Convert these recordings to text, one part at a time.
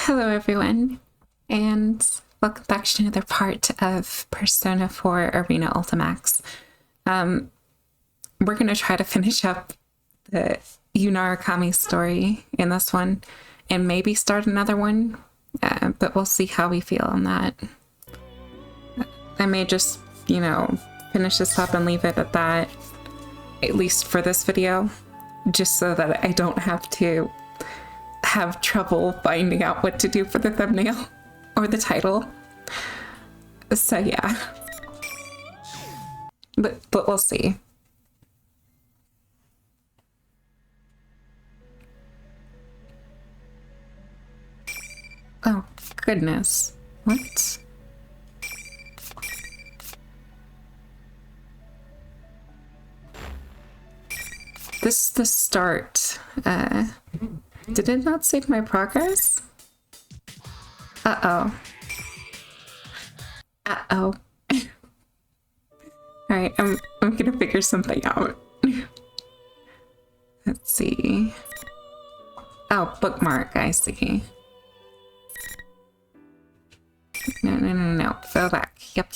Hello everyone, and welcome back to another part of Persona 4 Arena Ultimax. We're going to try to finish up the Narukami story in this one, and maybe start another one, but we'll see how we feel on that. I may just, finish this up and leave it at that, at least for this video, just so that I don't have to have trouble finding out what to do for the thumbnail or the title. So yeah, but we'll see. Oh goodness, what? This is the start. Did it not save my progress? Uh-oh. Uh-oh. Alright, I'm gonna figure something out. Let's see. Oh, bookmark, I see. No. Go back. Yep.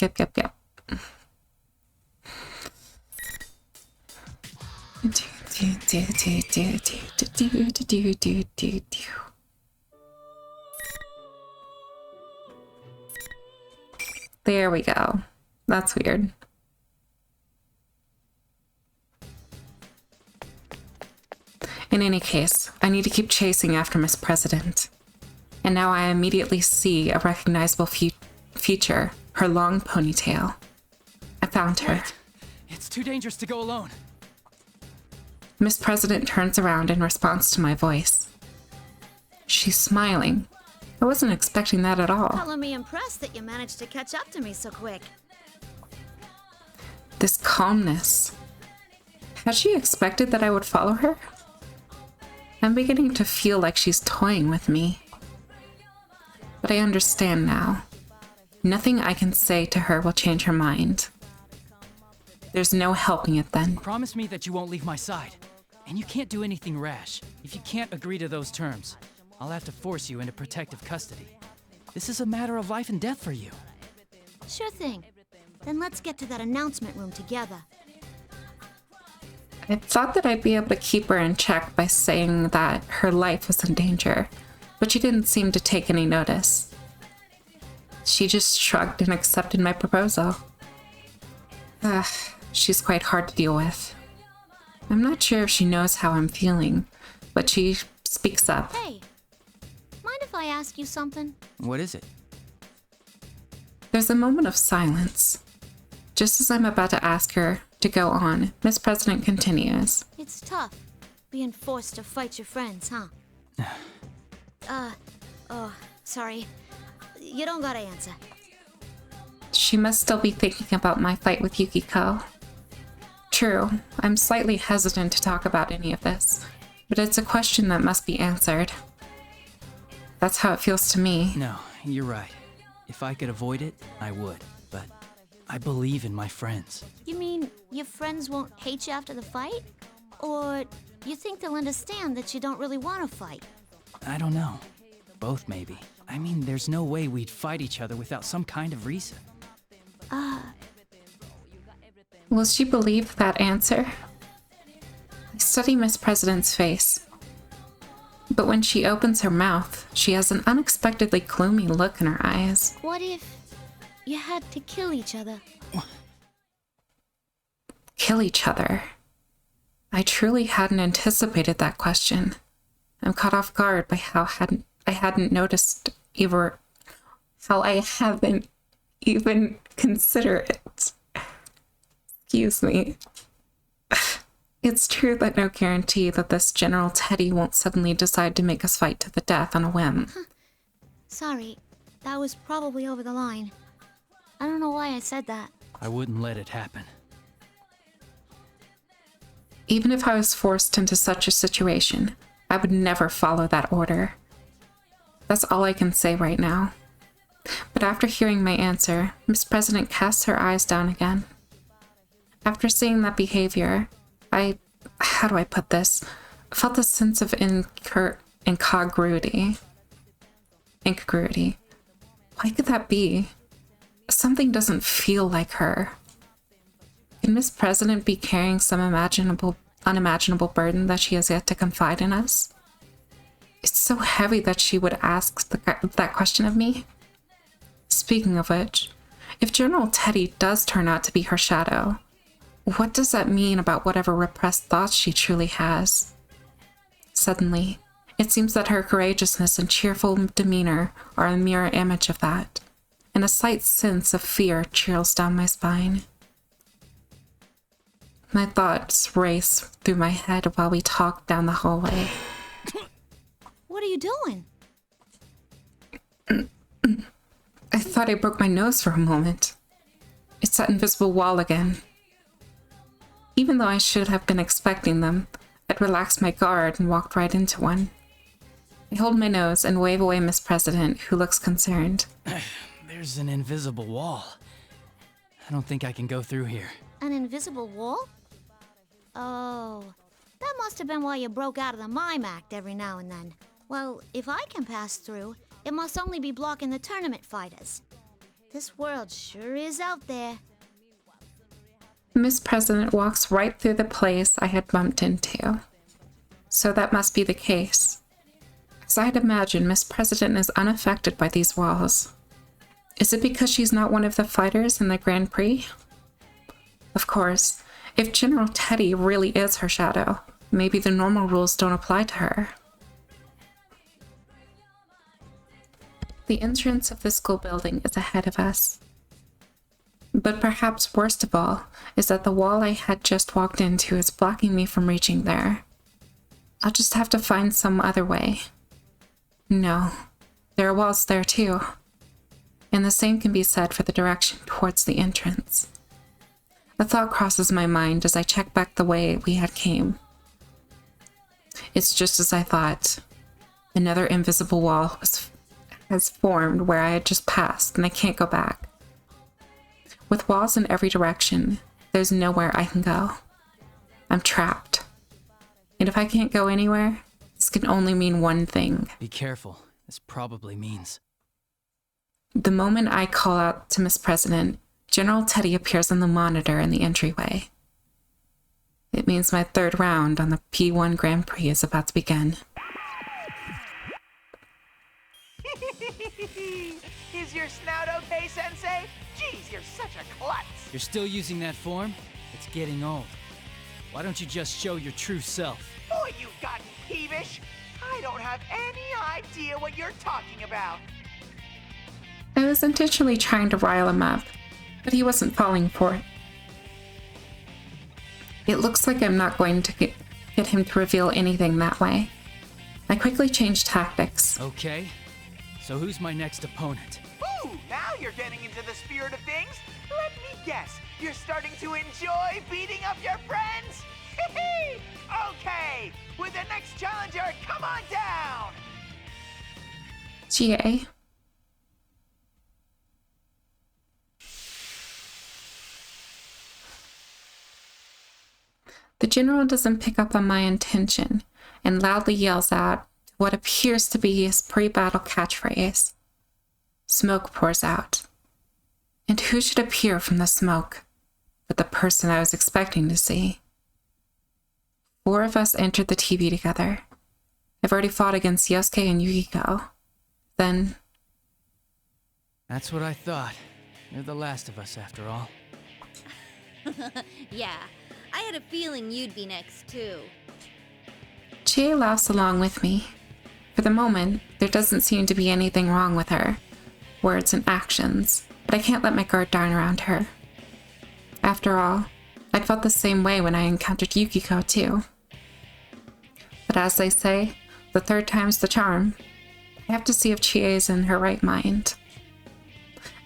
There we go. That's weird. In any case, I need to keep chasing after Miss President. And now I immediately see a recognizable feature, her long ponytail. I found her. Wait. It's too dangerous to go alone. Miss President turns around in response to my voice. She's smiling. I wasn't expecting that at all. Calling me impressed that you managed to catch up to me so quick. This calmness. Had she expected that I would follow her? I'm beginning to feel like she's toying with me. But I understand now. Nothing I can say to her will change her mind. There's no helping it then. Promise me that you won't leave my side. And you can't do anything rash. If you can't agree to those terms, I'll have to force you into protective custody. This is a matter of life and death for you. Sure thing. Then let's get to that announcement room together. I thought that I'd be able to keep her in check by saying that her life was in danger, but she didn't seem to take any notice. She just shrugged and accepted my proposal. She's quite hard to deal with. I'm not sure if she knows how I'm feeling, but she speaks up. Hey, mind if I ask you something? What is it? There's a moment of silence. Just as I'm about to ask her to go on, Miss President continues. It's tough, being forced to fight your friends, huh? Sorry. You don't gotta answer. She must still be thinking about my fight with Yukiko. True, I'm slightly hesitant to talk about any of this, but it's a question that must be answered. That's how it feels to me. No, you're right. If I could avoid it, I would. But I believe in my friends. You mean your friends won't hate you after the fight? Or you think they'll understand that you don't really want to fight? I don't know. Both, maybe. I mean, there's no way we'd fight each other without some kind of reason. Will she believe that answer? I study Miss President's face. But when she opens her mouth, she has an unexpectedly gloomy look in her eyes. What if you had to kill each other? Kill each other? I truly hadn't anticipated that question. I'm caught off guard by how I haven't noticed how I haven't even considered it. Excuse me. It's true that no guarantee that this General Teddy won't suddenly decide to make us fight to the death on a whim. Sorry, that was probably over the line. I don't know why I said that. I wouldn't let it happen. Even if I was forced into such a situation, I would never follow that order. That's all I can say right now. But after hearing my answer, Miss President casts her eyes down again. After seeing that behavior, how do I put this? Felt a sense of incongruity. incongruity. Why could that be? Something doesn't feel like her. Can Miss President be carrying some unimaginable burden that she has yet to confide in us? It's so heavy that she would ask that question of me. Speaking of which, if General Teddy does turn out to be her shadow, what does that mean about whatever repressed thoughts she truly has? Suddenly, it seems that her courageousness and cheerful demeanor are a mirror image of that, and a slight sense of fear chills down my spine. My thoughts race through my head while we talk down the hallway. What are you doing? I thought I broke my nose for a moment. It's that invisible wall again. Even though I should have been expecting them, I'd relaxed my guard and walked right into one. I hold my nose and wave away Miss President, who looks concerned. There's an invisible wall. I don't think I can go through here. An invisible wall? Oh, that must have been why you broke out of the mime act every now and then. Well, if I can pass through, it must only be blocking the tournament fighters. This world sure is out there. Miss President walks right through the place I had bumped into. So that must be the case. As I'd imagine, Miss President is unaffected by these walls. Is it because she's not one of the fighters in the Grand Prix? Of course, if General Teddy really is her shadow, maybe the normal rules don't apply to her. The entrance of the school building is ahead of us. But perhaps worst of all is that the wall I had just walked into is blocking me from reaching there. I'll just have to find some other way. No, there are walls there too. And the same can be said for the direction towards the entrance. A thought crosses my mind as I check back the way we had came. It's just as I thought. Another invisible wall has formed where I had just passed, and I can't go back. With walls in every direction, there's nowhere I can go. I'm trapped. And if I can't go anywhere, this can only mean one thing. Be careful. This probably means... The moment I call out to Miss President, General Teddy appears on the monitor in the entryway. It means my third round on the P1 Grand Prix is about to begin. Is your snout okay, Sensei? Jeez, you're such a klutz. You're still using that form? It's getting old. Why don't you just show your true self? Boy, you've gotten peevish. I don't have any idea what you're talking about. I was intentionally trying to rile him up, but he wasn't falling for it. It looks like I'm not going to get him to reveal anything that way. I quickly changed tactics. Okay, so who's my next opponent? Ooh, now you're getting into the spirit of things. Let me guess, you're starting to enjoy beating up your friends? Okay, with the next challenger, come on down! GA. The general doesn't pick up on my intention and loudly yells out what appears to be his pre-battle catchphrase. Smoke pours out. And who should appear from the smoke but the person I was expecting to see? 4 of us entered the TV together. I've already fought against Yosuke and Yukiko. Then... That's what I thought. You're the last of us, after all. Yeah, I had a feeling you'd be next, too. Chie laughs along with me. For the moment, there doesn't seem to be anything wrong with her. Words and actions. But I can't let my guard down around her. After all, I'd felt the same way when I encountered Yukiko, too. But as they say, the third time's the charm. I have to see if Chie is in her right mind.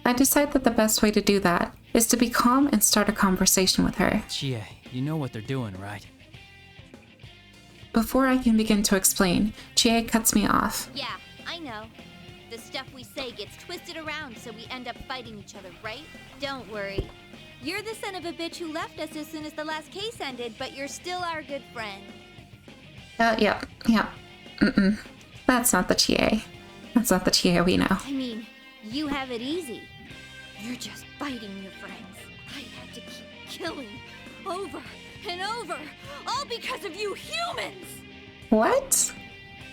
I decide that the best way to do that is to be calm and start a conversation with her. Chie, you know what they're doing, right? Before I can begin to explain, Chie cuts me off. Yeah, I know. The stuff we say gets twisted around so we end up fighting each other, right? Don't worry. You're the son of a bitch who left us as soon as the last case ended, but you're still our good friend. Yeah. That's not the Chie. That's not the Chie we know. I mean, you have it easy. You're just fighting your friends. I had to keep killing over and over, all because of you humans! What?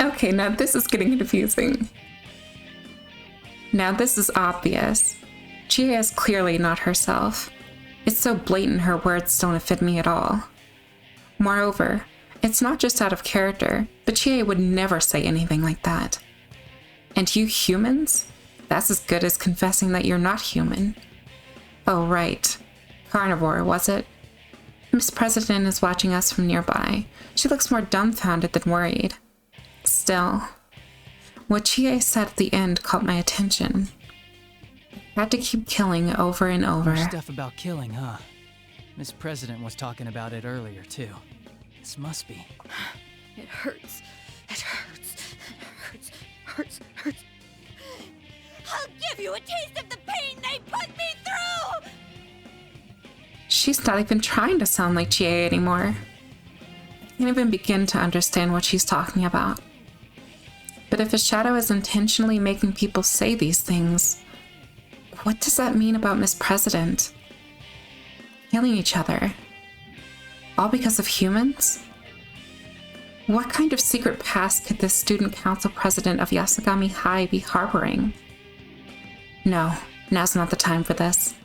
Okay, now this is getting confusing. Now this is obvious. Chie is clearly not herself. It's so blatant her words don't fit me at all. Moreover, it's not just out of character, but Chie would never say anything like that. And you humans? That's as good as confessing that you're not human. Oh, right. Carnivore, was it? Miss President is watching us from nearby. She looks more dumbfounded than worried. Still, what Chie said at the end caught my attention. I had to keep killing over and over. More stuff about killing, huh? Miss President was talking about it earlier, too. This must be. It hurts. It hurts. It hurts. Hurts. I'll give you a taste of the pain they put me through! She's not even trying to sound like Chie anymore. I can't even begin to understand what she's talking about. But if a shadow is intentionally making people say these things, what does that mean about Miss President? Killing each other. All because of humans? What kind of secret past could this student council president of Yasagami High be harboring? No, now's not the time for this.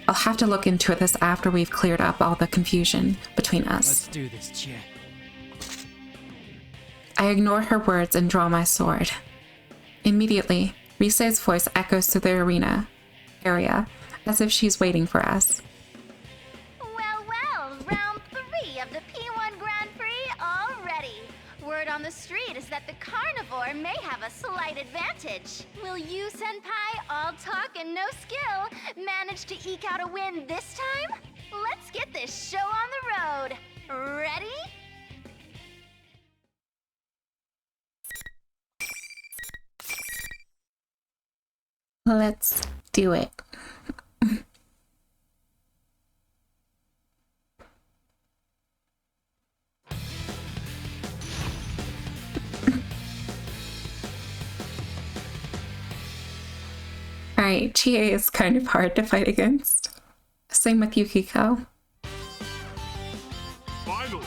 I'll have to look into this after we've cleared up all the confusion between us. Let's do this, Chie. I ignore her words and draw my sword. Immediately, Risei's voice echoes through the area, as if she's waiting for us. Well, round 3 of the P1 Grand Prix already. Word on the street is that the carnivore may have a slight advantage. Will you, Senpai, all talk and no skill, manage to eke out a win this time? Let's get this show on the road. Ready? Let's do it. Alright, Chie is kind of hard to fight against. Same with Yukiko. Finally!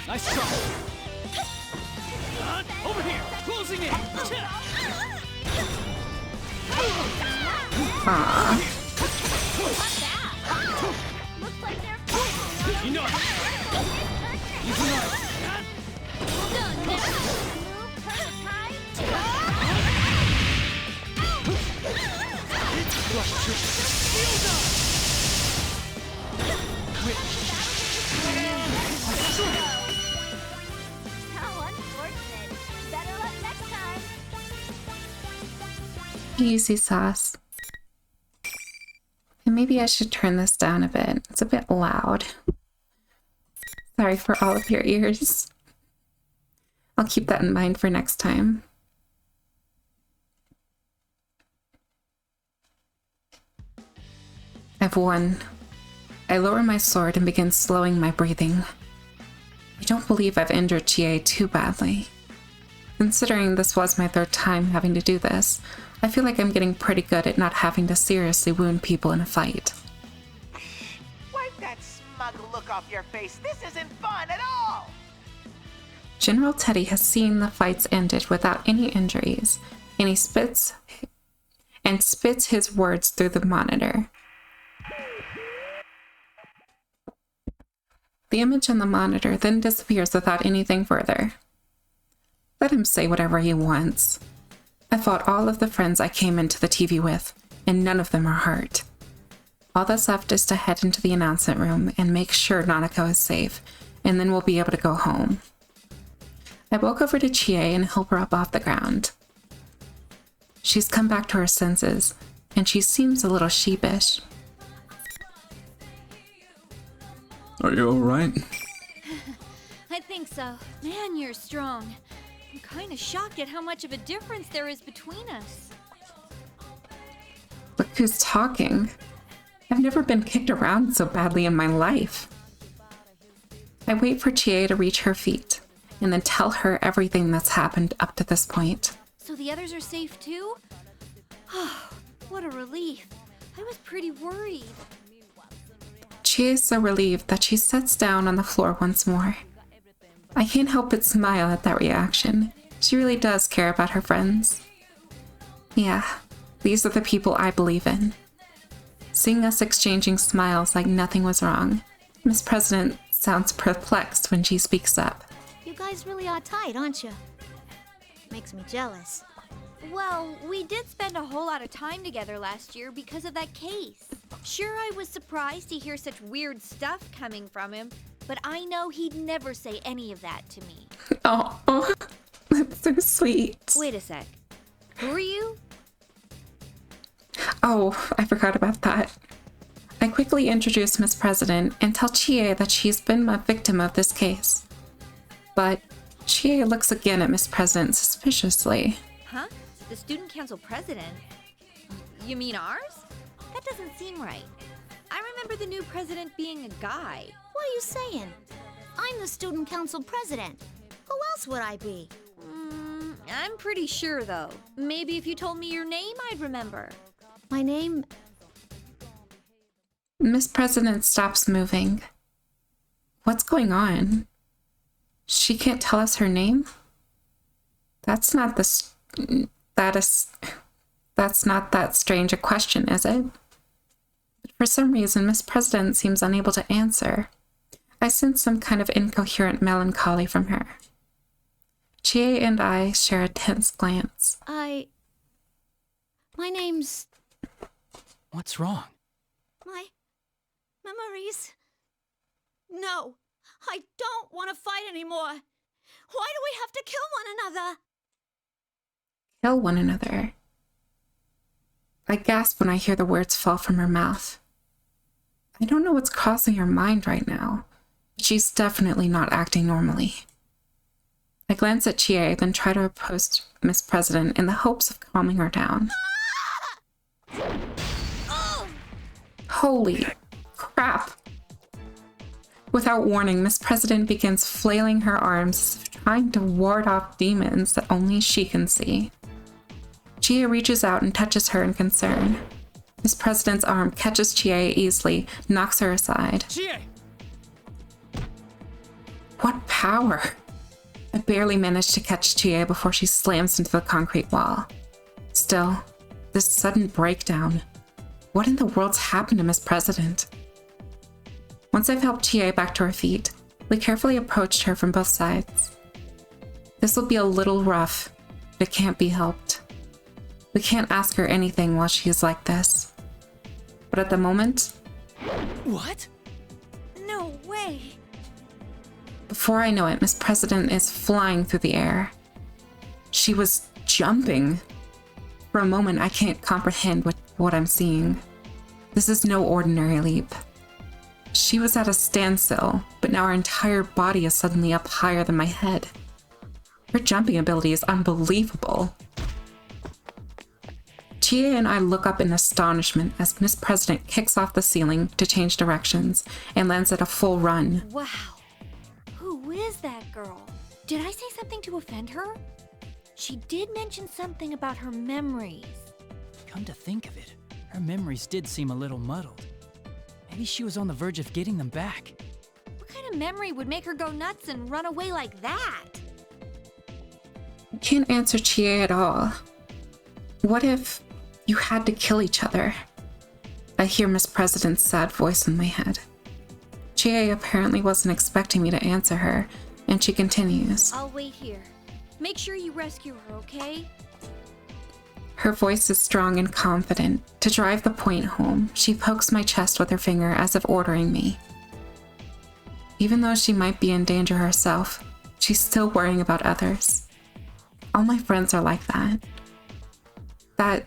Nice try. Over here, closing in. Aww. Looks like they're fighting. Enough. Enough. How unfortunate. Better luck next time. Easy sauce. And maybe I should turn this down a bit. It's a bit loud. Sorry for all of your ears. I'll keep that in mind for next time. I've won. I lower my sword and begin slowing my breathing. I don't believe I've injured Chie too badly. Considering this was my 3rd time having to do this, I feel like I'm getting pretty good at not having to seriously wound people in a fight. Wipe that smug look off your face. This isn't fun at all! General Teddy has seen the fights ended without any injuries, and he spits his words through the monitor. The image on the monitor then disappears without anything further. Let him say whatever he wants. I fought all of the friends I came into the TV with, and none of them are hurt. All that's left is to head into the announcement room and make sure Nanako is safe, and then we'll be able to go home. I walk over to Chie and help her up off the ground. She's come back to her senses, and she seems a little sheepish. Are you alright? I think so. Man, you're strong. I'm kind of shocked at how much of a difference there is between us. Look who's talking. I've never been kicked around so badly in my life. I wait for Chie to reach her feet, and then tell her everything that's happened up to this point. So the others are safe too? Oh, what a relief. I was pretty worried. Chie is so relieved that she sits down on the floor once more. I can't help but smile at that reaction. She really does care about her friends. Yeah, these are the people I believe in. Seeing us exchanging smiles like nothing was wrong, Miss President sounds perplexed when she speaks up. You guys really are tight, aren't you? Makes me jealous. Well, we did spend a whole lot of time together last year because of that case. Sure, I was surprised to hear such weird stuff coming from him, but I know he'd never say any of that to me. Oh, that's so sweet. Wait a sec. Who are you? Oh, I forgot about that. I quickly introduce Miss President and tell Chie that she's been a victim of this case. But Chie looks again at Miss President suspiciously. Huh? The student council president? You mean ours? That doesn't seem right. I remember the new president being a guy. What are you saying? I'm the student council president. Who else would I be? I'm pretty sure, though. Maybe if you told me your name, I'd remember. My name... Miss President stops moving. What's going on? She can't tell us her name? That's not that strange a question, is it? For some reason, Miss President seems unable to answer. I sense some kind of incoherent melancholy from her. Chie and I share a tense glance. My name's... What's wrong? My memories. No, I don't want to fight anymore. Why do we have to kill one another? Kill one another. I gasp when I hear the words fall from her mouth. I don't know what's crossing her mind right now, but she's definitely not acting normally. I glance at Chie, then try to approach Miss President in the hopes of calming her down. Holy crap! Without warning, Miss President begins flailing her arms as if trying to ward off demons that only she can see. Chie reaches out and touches her in concern. Miss President's arm catches Chie easily, knocks her aside. Chie! What power! I barely manage to catch Chie before she slams into the concrete wall. Still, this sudden breakdown. What in the world's happened to Miss President? Once I've helped Chie back to her feet, we carefully approached her from both sides. This will be a little rough, but it can't be helped. We can't ask her anything while she is like this. But at the moment... What? No way. Before I know it, Miss President is flying through the air. She was jumping. For a moment, I can't comprehend what I'm seeing. This is no ordinary leap. She was at a standstill, but now her entire body is suddenly up higher than my head. Her jumping ability is unbelievable. Chie and I look up in astonishment as Miss President kicks off the ceiling to change directions and lands at a full run. Wow. Who is that girl? Did I say something to offend her? She did mention something about her memories. Come to think of it, her memories did seem a little muddled. Maybe she was on the verge of getting them back. What kind of memory would make her go nuts and run away like that? I can't answer Chie at all. What if you had to kill each other? I hear Miss President's sad voice in my head. Chie apparently wasn't expecting me to answer her, and she continues. I'll wait here. Make sure you rescue her, okay? Her voice is strong and confident. To drive the point home, she pokes my chest with her finger as if ordering me. Even though she might be in danger herself, she's still worrying about others. All my friends are like that. That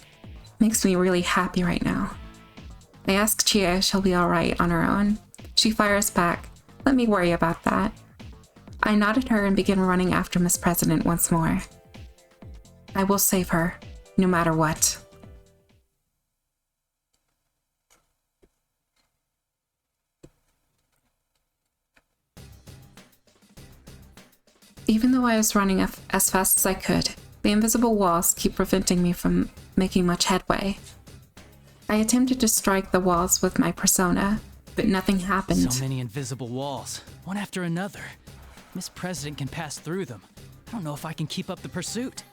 makes me really happy right now. I ask Chie if she'll be alright on her own. She fires back, "Let me worry about that." I nod at her and begin running after Miss President once more. I will save her, no matter what. Even though I was running as fast as I could, the invisible walls keep preventing me from making much headway. I attempted to strike the walls with my persona, but nothing happened. So many invisible walls, one after another. Miss President can pass through them. I don't know if I can keep up the pursuit.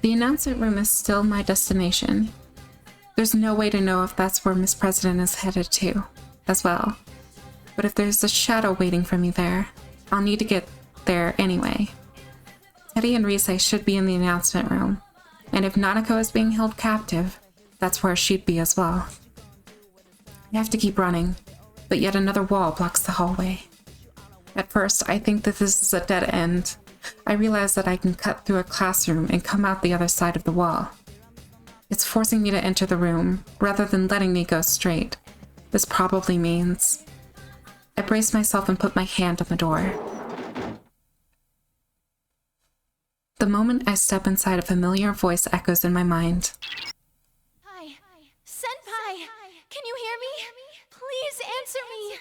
The announcement room is still my destination. There's no way to know if that's where Miss President is headed to, as well. But if there's a shadow waiting for me there, I'll need to get there anyway. Teddy and Rise should be in the announcement room, and if Nanako is being held captive, that's where she'd be as well. I have to keep running, but yet another wall blocks the hallway. At first, I think that this is a dead end. I realize that I can cut through a classroom and come out the other side of the wall. It's forcing me to enter the room, rather than letting me go straight. This probably means... I brace myself and put my hand on the door. The moment I step inside, a familiar voice echoes in my mind. Hi. Senpai! Can you hear me? Please answer me!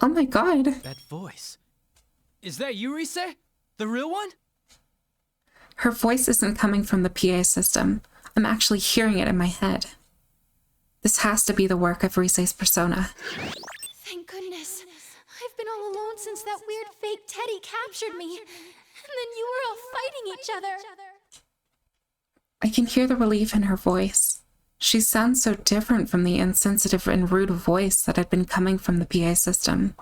Oh my god! That voice. Is that you, Rise? The real one? Her voice isn't coming from the PA system. I'm actually hearing it in my head. This has to be the work of Rise's persona. Thank goodness. I've been all alone since that weird fake Teddy captured me. And then you were all fighting each other. I can hear the relief in her voice. She sounds so different from the insensitive and rude voice that had been coming from the PA system.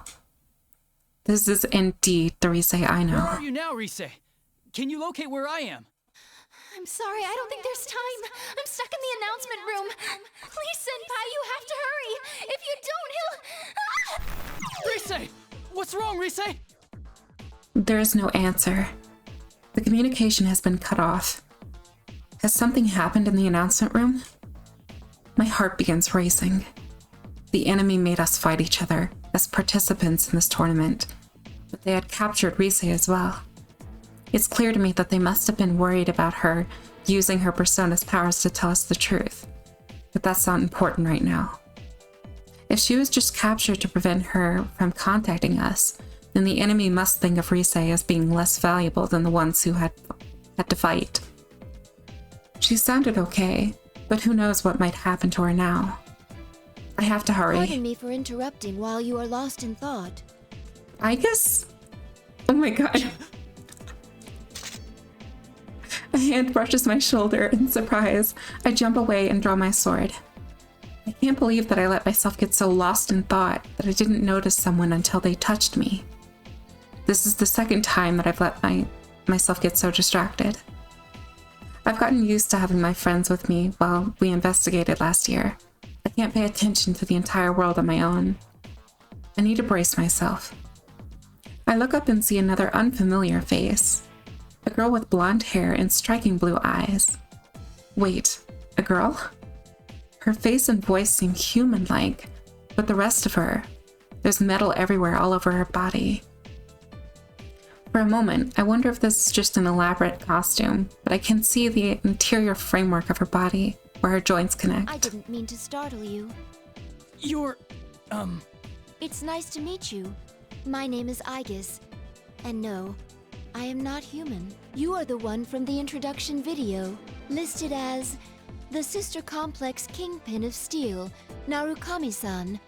This is indeed the Rise I know. Where are you now, Rise? Can you locate where I am? I'm sorry, I don't think there's time. I'm stuck in the announcement room. Please, Senpai, you have to hurry. If you don't, he'll... Rise! What's wrong, Rise? There is no answer. The communication has been cut off. Has something happened in the announcement room? My heart begins racing. The enemy made us fight each other as participants in this tournament, but they had captured Rise as well. It's clear to me that they must have been worried about her using her persona's powers to tell us the truth, but that's not important right now. If she was just captured to prevent her from contacting us, then the enemy must think of Rise as being less valuable than the ones who had to fight. She sounded okay, but who knows what might happen to her now. I have to hurry. Pardon me for interrupting while you are lost in thought. I guess... Oh my god. A hand brushes my shoulder in surprise. I jump away and draw my sword. I can't believe that I let myself get so lost in thought that I didn't notice someone until they touched me. This is the second time that I've let myself get so distracted. I've gotten used to having my friends with me while we investigated last year. I can't pay attention to the entire world on my own. I need to brace myself. I look up and see another unfamiliar face. A girl with blonde hair and striking blue eyes. Wait, a girl? Her face and voice seem human-like, but the rest of her, there's metal everywhere all over her body. For a moment, I wonder if this is just an elaborate costume, but I can see the interior framework of her body, where her joints connect. I didn't mean to startle you. You're... It's nice to meet you. My name is Aegis. And no, I am not human. You are the one from the introduction video, listed as the Sister Complex Kingpin of Steel, Narukami-san,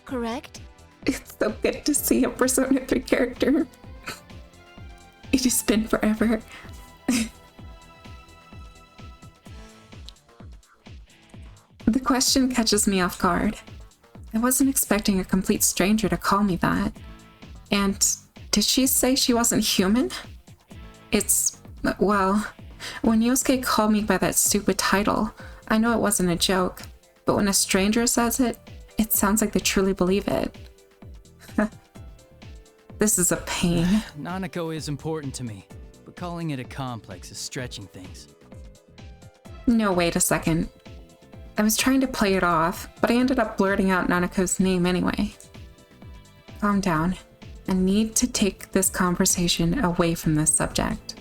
correct? It's so good to see a Persona 3 character. It has been forever. The question catches me off guard. I wasn't expecting a complete stranger to call me that. And did she say she wasn't human? Well, when Yosuke called me by that stupid title, I know it wasn't a joke, but when a stranger says it, it sounds like they truly believe it. This is a pain. Nanako is important to me, but calling it a complex is stretching things. No, wait a second. I was trying to play it off, but I ended up blurting out Nanako's name anyway. Calm down. I need to take this conversation away from this subject.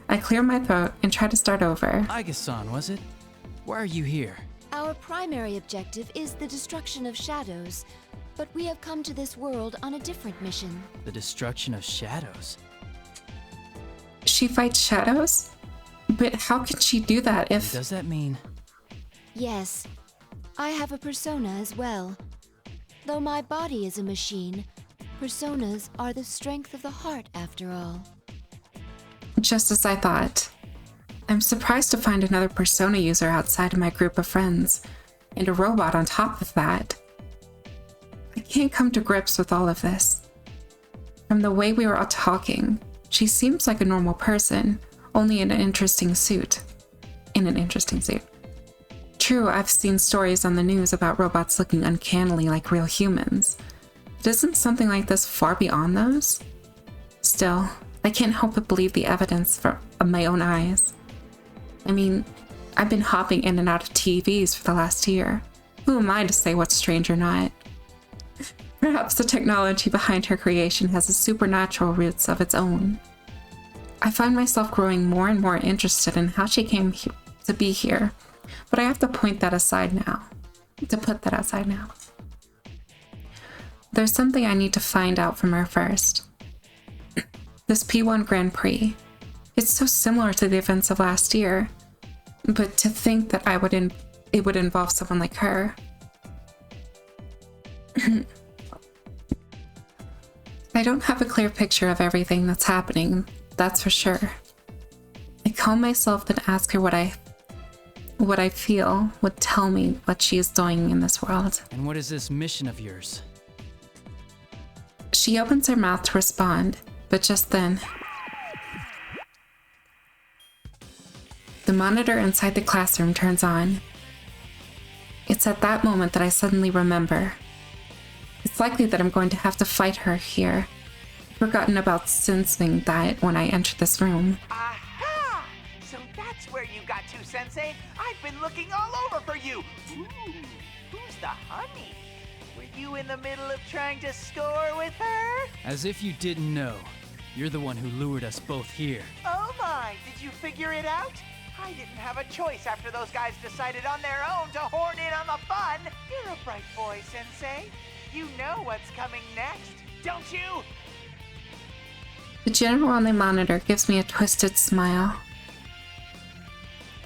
I clear my throat and try to start over. Aegis-san, was it? Why are you here? Our primary objective is the destruction of shadows, but we have come to this world on a different mission. The destruction of shadows? She fights shadows? But how can she do that if... Does that mean... Yes, I have a persona as well. Though my body is a machine, personas are the strength of the heart after all. Just as I thought. I'm surprised to find another persona user outside of my group of friends, and a robot on top of that. I can't come to grips with all of this. From the way we were all talking, she seems like a normal person, only in an interesting suit. True, I've seen stories on the news about robots looking uncannily like real humans. But isn't something like this far beyond those? Still, I can't help but believe the evidence of my own eyes. I mean, I've been hopping in and out of TVs for the last year. Who am I to say what's strange or not? Perhaps the technology behind her creation has a supernatural roots of its own. I find myself growing more and more interested in how she came to be here, but I have to put that aside now. There's something I need to find out from her first. This P1 Grand Prix. It's so similar to the events of last year, but to think that it would involve someone like her. I don't have a clear picture of everything that's happening, that's for sure. I calm myself and ask her what I feel would tell me what she is doing in this world. And what is this mission of yours? She opens her mouth to respond, but just then, the monitor inside the classroom turns on. It's at that moment that I suddenly remember. It's likely that I'm going to have to fight her here. I've forgotten about sensing that when I entered this room. Aha! So that's where you got to, Sensei. I've been looking all over for you. Ooh, who's the honey? Were you in the middle of trying to score with her? As if you didn't know. You're the one who lured us both here. Oh my, did you figure it out? I didn't have a choice after those guys decided on their own to horn in on the fun. You're a bright boy, Sensei. You know what's coming next, don't you? The general on the monitor gives me a twisted smile.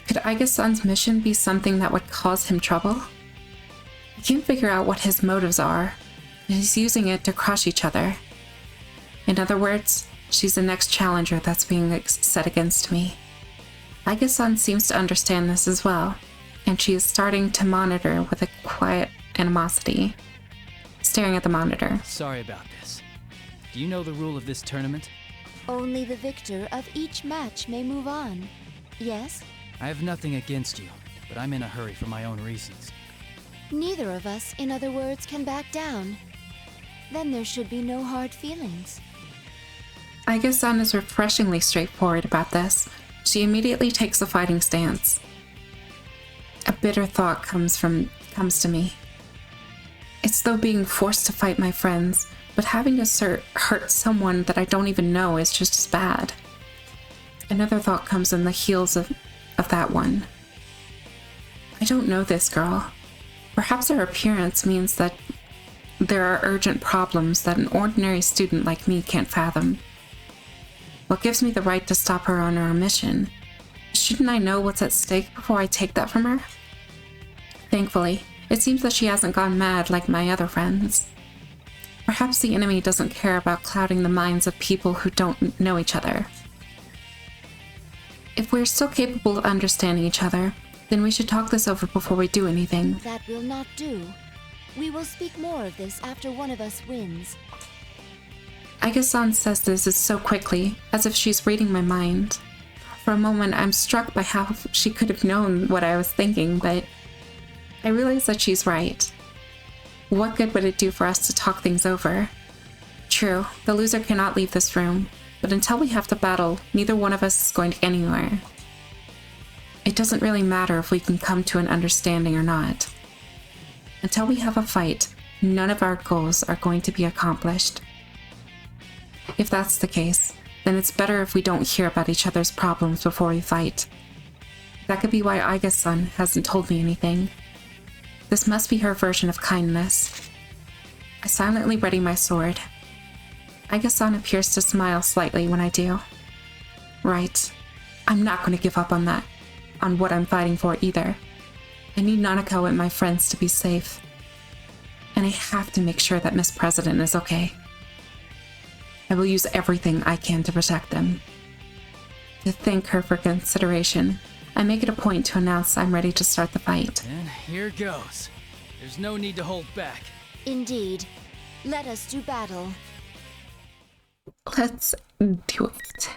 Could Aiga-san's mission be something that would cause him trouble? I can't figure out what his motives are, and he's using it to crush each other. In other words, she's the next challenger that's being set against me. Aiga-san seems to understand this as well, and she is starting to monitor with a quiet animosity, staring at the monitor. Sorry about this. Do you know the rule of this tournament? Only the victor of each match may move on. Yes? I have nothing against you, but I'm in a hurry for my own reasons. Neither of us, in other words, can back down. Then there should be no hard feelings. Aiga-san is refreshingly straightforward about this. She immediately takes a fighting stance. A bitter thought comes to me. It's though being forced to fight my friends, but having to hurt someone that I don't even know is just as bad. Another thought comes in the heels of that one. I don't know this girl. Perhaps her appearance means that there are urgent problems that an ordinary student like me can't fathom. What gives me the right to stop her on her mission? Shouldn't I know what's at stake before I take that from her? Thankfully, it seems that she hasn't gone mad like my other friends. Perhaps the enemy doesn't care about clouding the minds of people who don't know each other. If we're still capable of understanding each other, then we should talk this over before we do anything. That will not do. We will speak more of this after one of us wins. Aiga-san says this so quickly, as if she's reading my mind. For a moment, I'm struck by how she could have known what I was thinking, but I realize that she's right. What good would it do for us to talk things over? True, the loser cannot leave this room, but until we have to battle, neither one of us is going to get anywhere. It doesn't really matter if we can come to an understanding or not. Until we have a fight, none of our goals are going to be accomplished. If that's the case, then it's better if we don't hear about each other's problems before we fight. That could be why Aiga-san hasn't told me anything. This must be her version of kindness. I silently ready my sword. Aiga-san appears to smile slightly when I do. right. I'm not going to give up on that, on what I'm fighting for either. I need Nanako and my friends to be safe. And I have to make sure that Miss President is okay. I will use everything I can to protect them. To thank her for consideration, I make it a point to announce I'm ready to start the fight. And here goes. There's no need to hold back. Indeed. Let us do battle. Let's do it.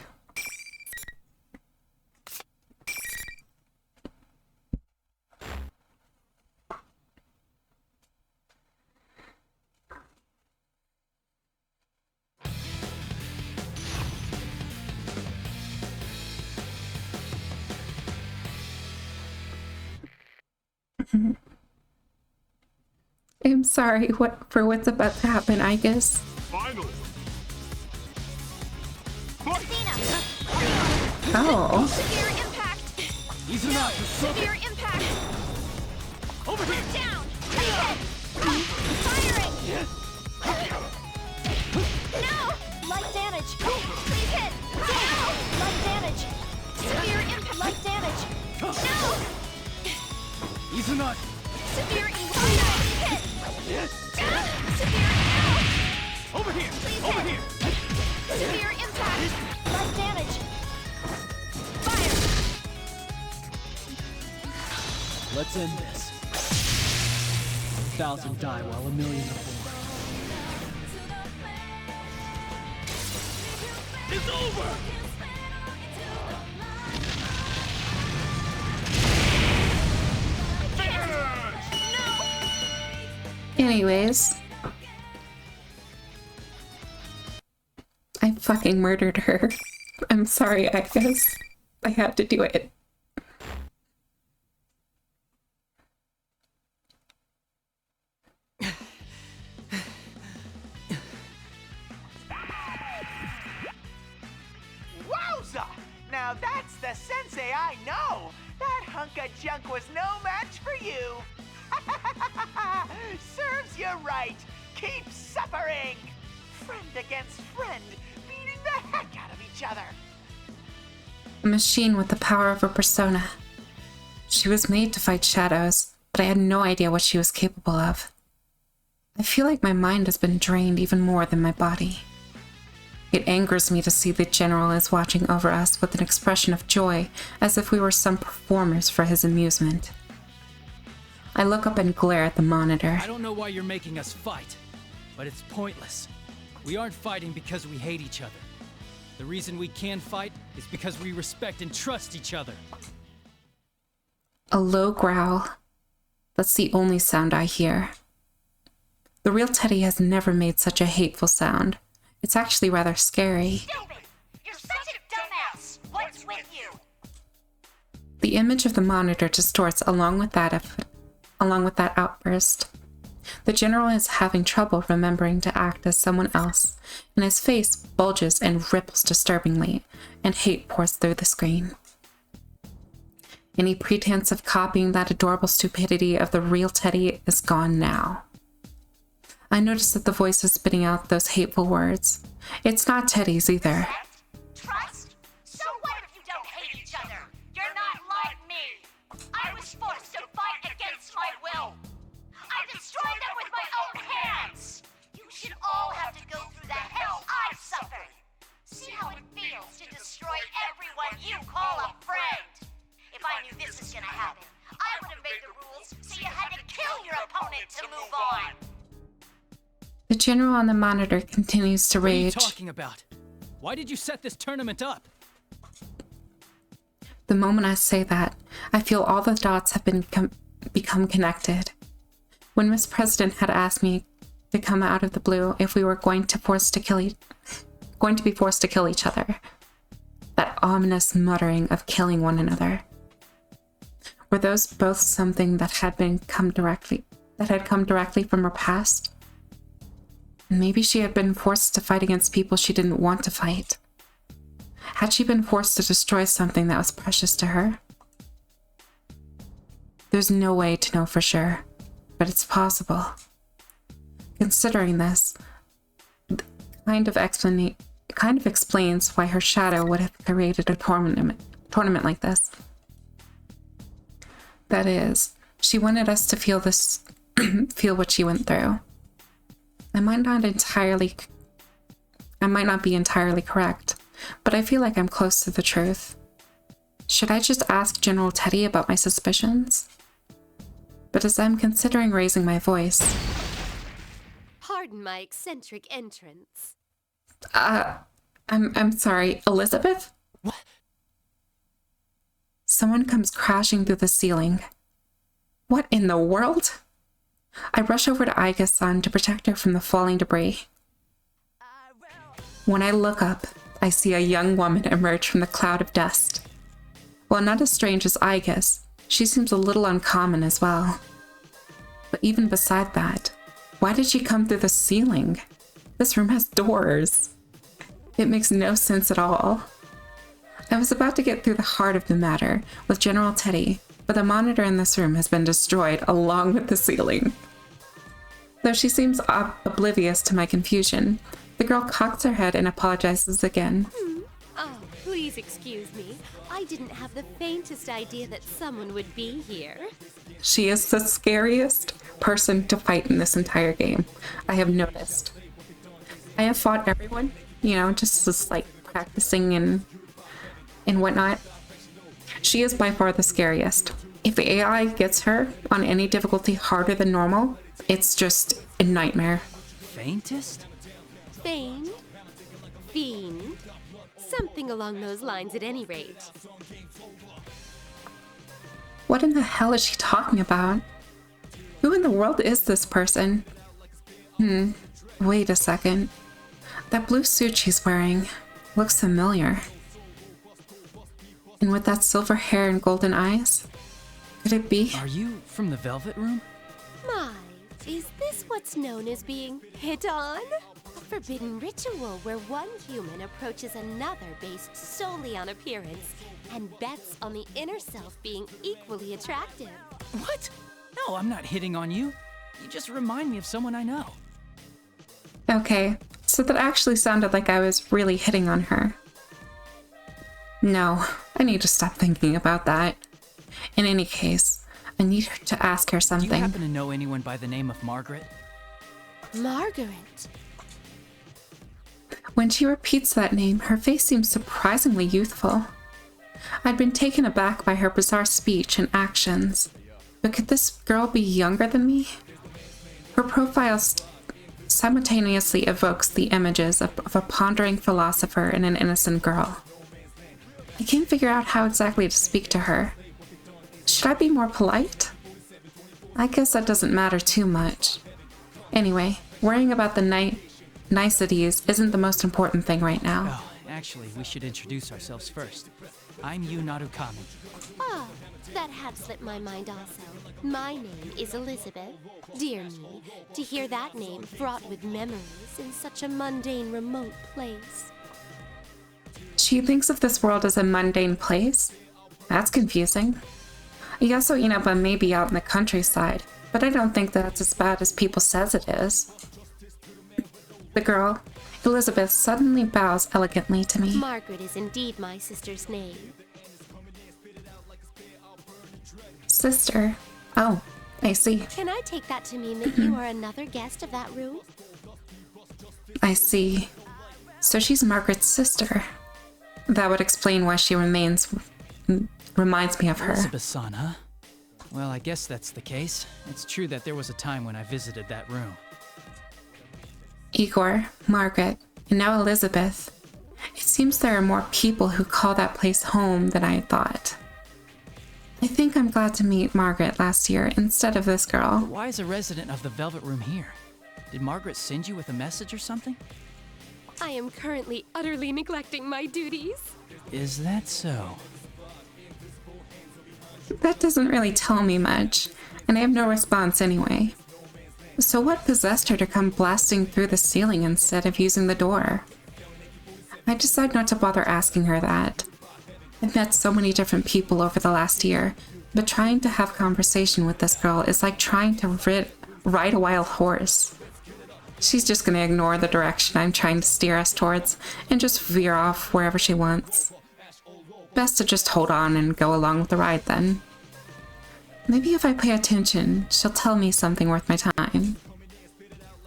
I'm sorry for what's about to happen, I guess. Final. Oh. Severe impact! Izanagi, Severe impact! over here! Down! Ahead! Firing! No! Light damage! Please hit! Down! Light damage! Severe impact! Light damage! No! Izanagi! Severe impact! Hit! Severe impact! Over here! Please Over hit! here! Severe impact! Light damage! Fire! Let's end this. 1,000 die while 1,000,000 are born. It's over! Anyways. I fucking murdered her. I'm sorry, I guess. I had to do it. Wowza! Now that's the sensei I know! That hunk of junk was no match for you! Serves you right! Keep suffering! Friend against friend, beating the heck out of each other! A machine with the power of a persona. She was made to fight shadows, but I had no idea what she was capable of. I feel like my mind has been drained even more than my body. It angers me to see the general is watching over us with an expression of joy, as if we were some performers for his amusement. I look up and glare at the monitor. I don't know why you're making us fight, but it's pointless. We aren't fighting because we hate each other. The reason we can fight is because we respect and trust each other. A low growl. That's the only sound I hear. The real Teddy has never made such a hateful sound. It's actually rather scary. Stupid! You're such a dumbass! What's with you? The image of the monitor distorts along with that outburst. The general is having trouble remembering to act as someone else, and his face bulges and ripples disturbingly, and hate pours through the screen. Any pretense of copying that adorable stupidity of the real Teddy is gone now. I notice that the voice is spitting out those hateful words. It's not Teddy's either. Trust? So what if you don't hate each other? You're not like me. I was forced to fight against my will. I destroyed them with my own hands. You should all have to go through the hell I've suffered. See how it feels to destroy everyone you call a friend. If I knew this was gonna happen, I would have made the rules so you had to kill your opponent to move on. The general on the monitor continues to What are you rage. talking about? Why did you set this tournament up? The moment I say that, I feel all the dots have become connected. When Miss President had asked me to come out of the blue if we were going to be forced to kill each other, that ominous muttering of killing one another. Were those both something that had come directly from her past? Maybe she had been forced to fight against people she didn't want to fight. Had she been forced to destroy something that was precious to her? There's no way to know for sure, but it's possible. Considering this, the kind of It kind of explains why her shadow would have created a tournament like this. That is, she wanted us to feel feel what she went through. I might not be entirely correct, but I feel like I'm close to the truth. Should I just ask General Teddy about my suspicions? But as I'm considering raising my voice... Pardon my eccentric entrance. I'm sorry, Elizabeth? What? Someone comes crashing through the ceiling. What in the world? I rush over to Aiga-san to protect her from the falling debris. When I look up, I see a young woman emerge from the cloud of dust. While not as strange as Aiga's, she seems a little uncommon as well. But even beside that, why did she come through the ceiling? This room has doors. It makes no sense at all. I was about to get through the heart of the matter with General Teddy, but the monitor in this room has been destroyed along with the ceiling. Though she seems oblivious to my confusion, the girl cocks her head and apologizes again. Oh, please excuse me. I didn't have the faintest idea that someone would be here. She is the scariest person to fight in this entire game, I have noticed. I have fought everyone, just like practicing and whatnot. She is by far the scariest. If AI gets her on any difficulty harder than normal, it's just a nightmare. Faintest? Fiend? Fiend? Something along those lines at any rate. What in the hell is she talking about? Who in the world is this person? Wait a second. That blue suit she's wearing looks familiar. And with that silver hair and golden eyes, could it be? Are you from the Velvet Room? My, is this what's known as being hit on? A forbidden ritual where one human approaches another based solely on appearance and bets on the inner self being equally attractive. What? No, I'm not hitting on you. You just remind me of someone I know. Okay, so that actually sounded like I was really hitting on her. No, I need to stop thinking about that. In any case, I need to ask her Do something. you happen to know anyone by the name of Margaret? Margaret. When she repeats that name, her face seems surprisingly youthful. I'd been taken aback by her bizarre speech and actions. But could this girl be younger than me? Her profile simultaneously evokes the images of a pondering philosopher and an innocent girl. I can't figure out how exactly to speak to her. Should I be more polite? I guess that doesn't matter too much. Anyway, worrying about the niceties isn't the most important thing right now. Oh, actually, we should introduce ourselves first. I'm Yu Narukami. Ah, that had slipped my mind also. My name is Elizabeth. Dear me, to hear that name fraught with memories in such a mundane, remote place. She thinks of this world as a mundane place? That's confusing. Yaso Inaba may be out in the countryside, but I don't think that's as bad as people says it is. The girl, Elizabeth, suddenly bows elegantly to me. Margaret is indeed my sister's name. Sister? Oh, I see. Can I take that to mean that you are another guest of that room? I see. So she's Margaret's sister. That would explain why she reminds me of her. Elizabeth-san, huh? Well, I guess that's the case. It's true that there was a time when I visited that room. Igor, Margaret, and now Elizabeth. It seems there are more people who call that place home than I thought. I think I'm glad to meet Margaret last year instead of this girl. But why is a resident of the Velvet Room here? Did Margaret send you with a message or something? I am currently utterly neglecting my duties. Is that so? That doesn't really tell me much, and I have no response anyway. So what possessed her to come blasting through the ceiling instead of using the door? I decide not to bother asking her that. I've met so many different people over the last year, but trying to have conversation with this girl is like trying to ride a wild horse. She's just gonna ignore the direction I'm trying to steer us towards and just veer off wherever she wants. Best to just hold on and go along with the ride then. Maybe if I pay attention, she'll tell me something worth my time.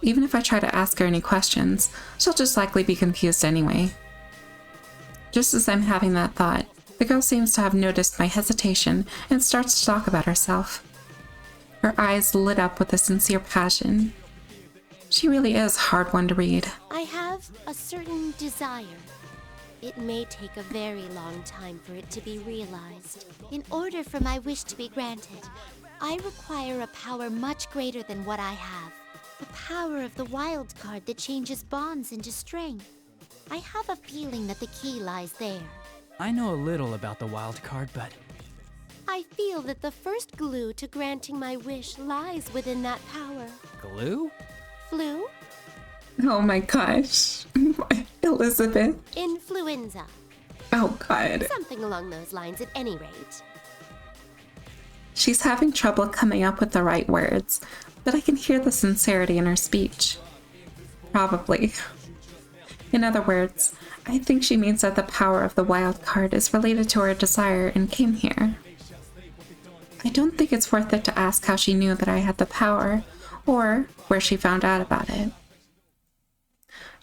Even if I try to ask her any questions, she'll just likely be confused anyway. Just as I'm having that thought, the girl seems to have noticed my hesitation and starts to talk about herself. Her eyes lit up with a sincere passion. She really is a hard one to read. I have a certain desire. It may take a very long time for it to be realized. In order for my wish to be granted, I require a power much greater than what I have. The power of the wild card that changes bonds into strength. I have a feeling that the key lies there. I know a little about the wild card, but I feel that the first glue to granting my wish lies within that power. glue? Flu? Oh my gosh. Elizabeth. Influenza. Oh god. Something along those lines at any rate. She's having trouble coming up with the right words, but I can hear the sincerity in her speech. Probably. In other words, I think she means that the power of the wild card is related to her desire and came here. I don't think it's worth it to ask how she knew that I had the power, or where she found out about it.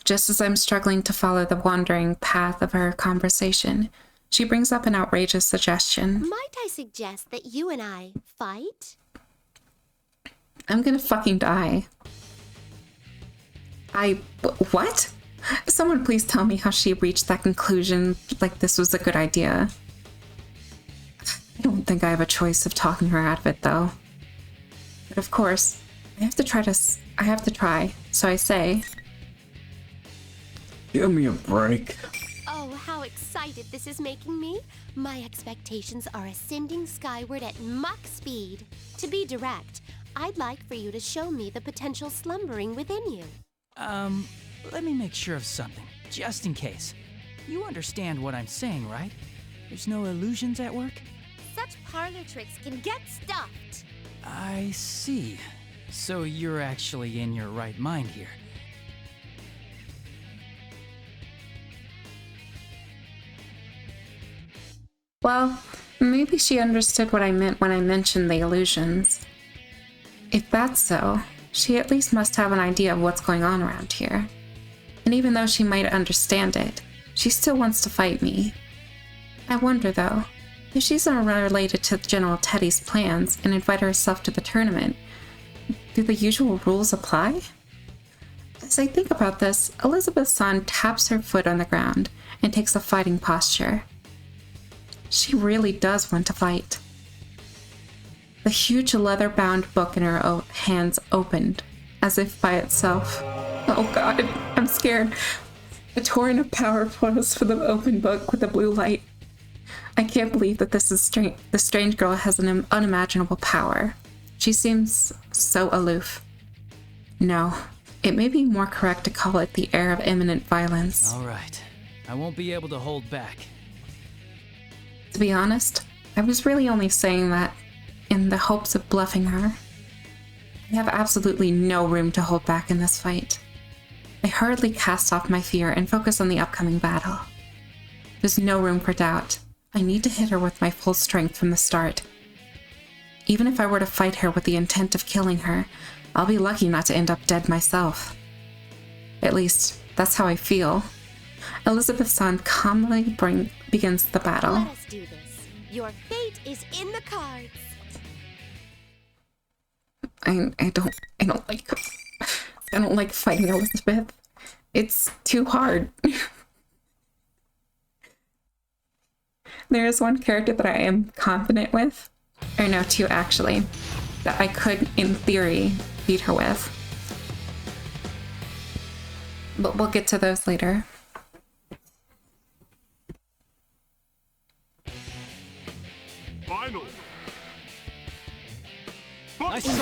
Just as I'm struggling to follow the wandering path of her conversation, she brings up an outrageous suggestion. Might I suggest that you and I fight? I'm gonna fucking die. What? Someone please tell me how she reached that conclusion, like this was a good idea. I don't think I have a choice of talking her out of it, though. But of course, I have to try, so I say... Give me a break. Oh, how excited this is making me. My expectations are ascending skyward at Mach speed. To be direct, I'd like for you to show me the potential slumbering within you. Let me make sure of something, just in case. You understand what I'm saying, right? There's no illusions at work? Such parlor tricks can get stuffed. I see. So you're actually in your right mind here. Well, maybe she understood what I meant when I mentioned the illusions. If that's so, she at least must have an idea of what's going on around here. And even though she might understand it, she still wants to fight me. I wonder, though, if she's unrelated to General Teddy's plans and invited herself to the tournament, do the usual rules apply? As I think about this, Elizabeth-san taps her foot on the ground and takes a fighting posture. She really does want to fight. The huge leather-bound book in her hands opened, as if by itself. Oh god, I'm scared. A torrent of power flows from the open book with the blue light. I can't believe that this is the strange girl has an unimaginable power. She seems so aloof. No, it may be more correct to call it the air of imminent violence. All right. I won't be able to hold back. To be honest, I was really only saying that in the hopes of bluffing her. I have absolutely no room to hold back in this fight. I hurriedly cast off my fear and focus on the upcoming battle. There's no room for doubt. I need to hit her with my full strength from the start. Even if I were to fight her with the intent of killing her, I'll be lucky not to end up dead myself. At least, that's how I feel. Elizabeth-san calmly begins the battle. Let us do this. Your fate is in the cards. I don't like fighting Elizabeth. It's too hard. There is one character that I am confident with, or no, two actually, that I could, in theory, beat her with. But we'll get to those later. Final. Nice try.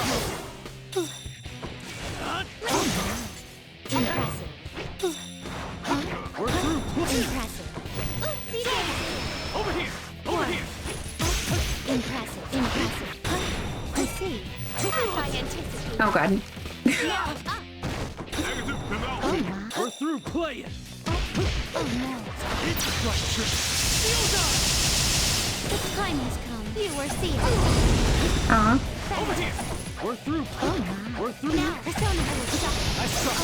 Impressive. We're through. Impressive. Over here. Over here. Impressive. Impressive. I see. As I anticipated. Oh god. Now up. The time has come. You were seeing. Aw. Over here! We're through! We're through! Now, Persona will stop. Nice try!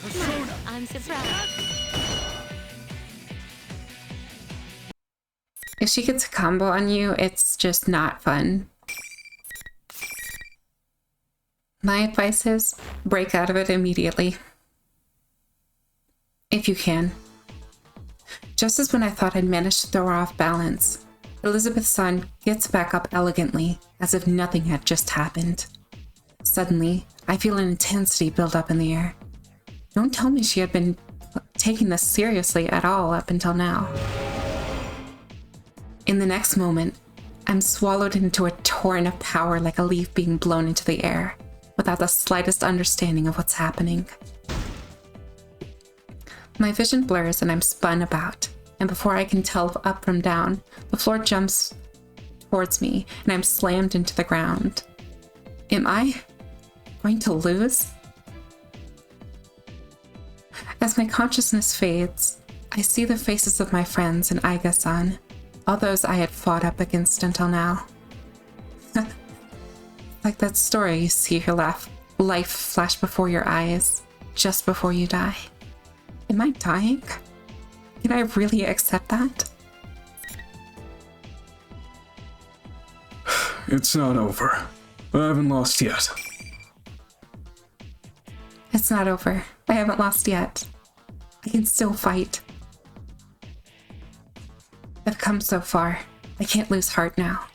Persona! I'm surprised. If she gets a combo on you, it's just not fun. My advice is break out of it immediately. If you can. Just as when I thought I'd managed to throw her off balance, Elizabeth's son gets back up elegantly, as if nothing had just happened. Suddenly, I feel an intensity build up in the air. Don't tell me she had been taking this seriously at all up until now. In the next moment, I'm swallowed into a torrent of power like a leaf being blown into the air, without the slightest understanding of what's happening. My vision blurs and I'm spun about, and before I can tell up from down, the floor jumps towards me and I'm slammed into the ground. Am I going to lose? As my consciousness fades, I see the faces of my friends and Aiga-san, all those I had fought up against until now. Like that story you see your life flash before your eyes, just before you die. Am I dying? Can I really accept that? It's not over. I haven't lost yet. It's not over. I haven't lost yet. I can still fight. I've come so far. I can't lose heart now.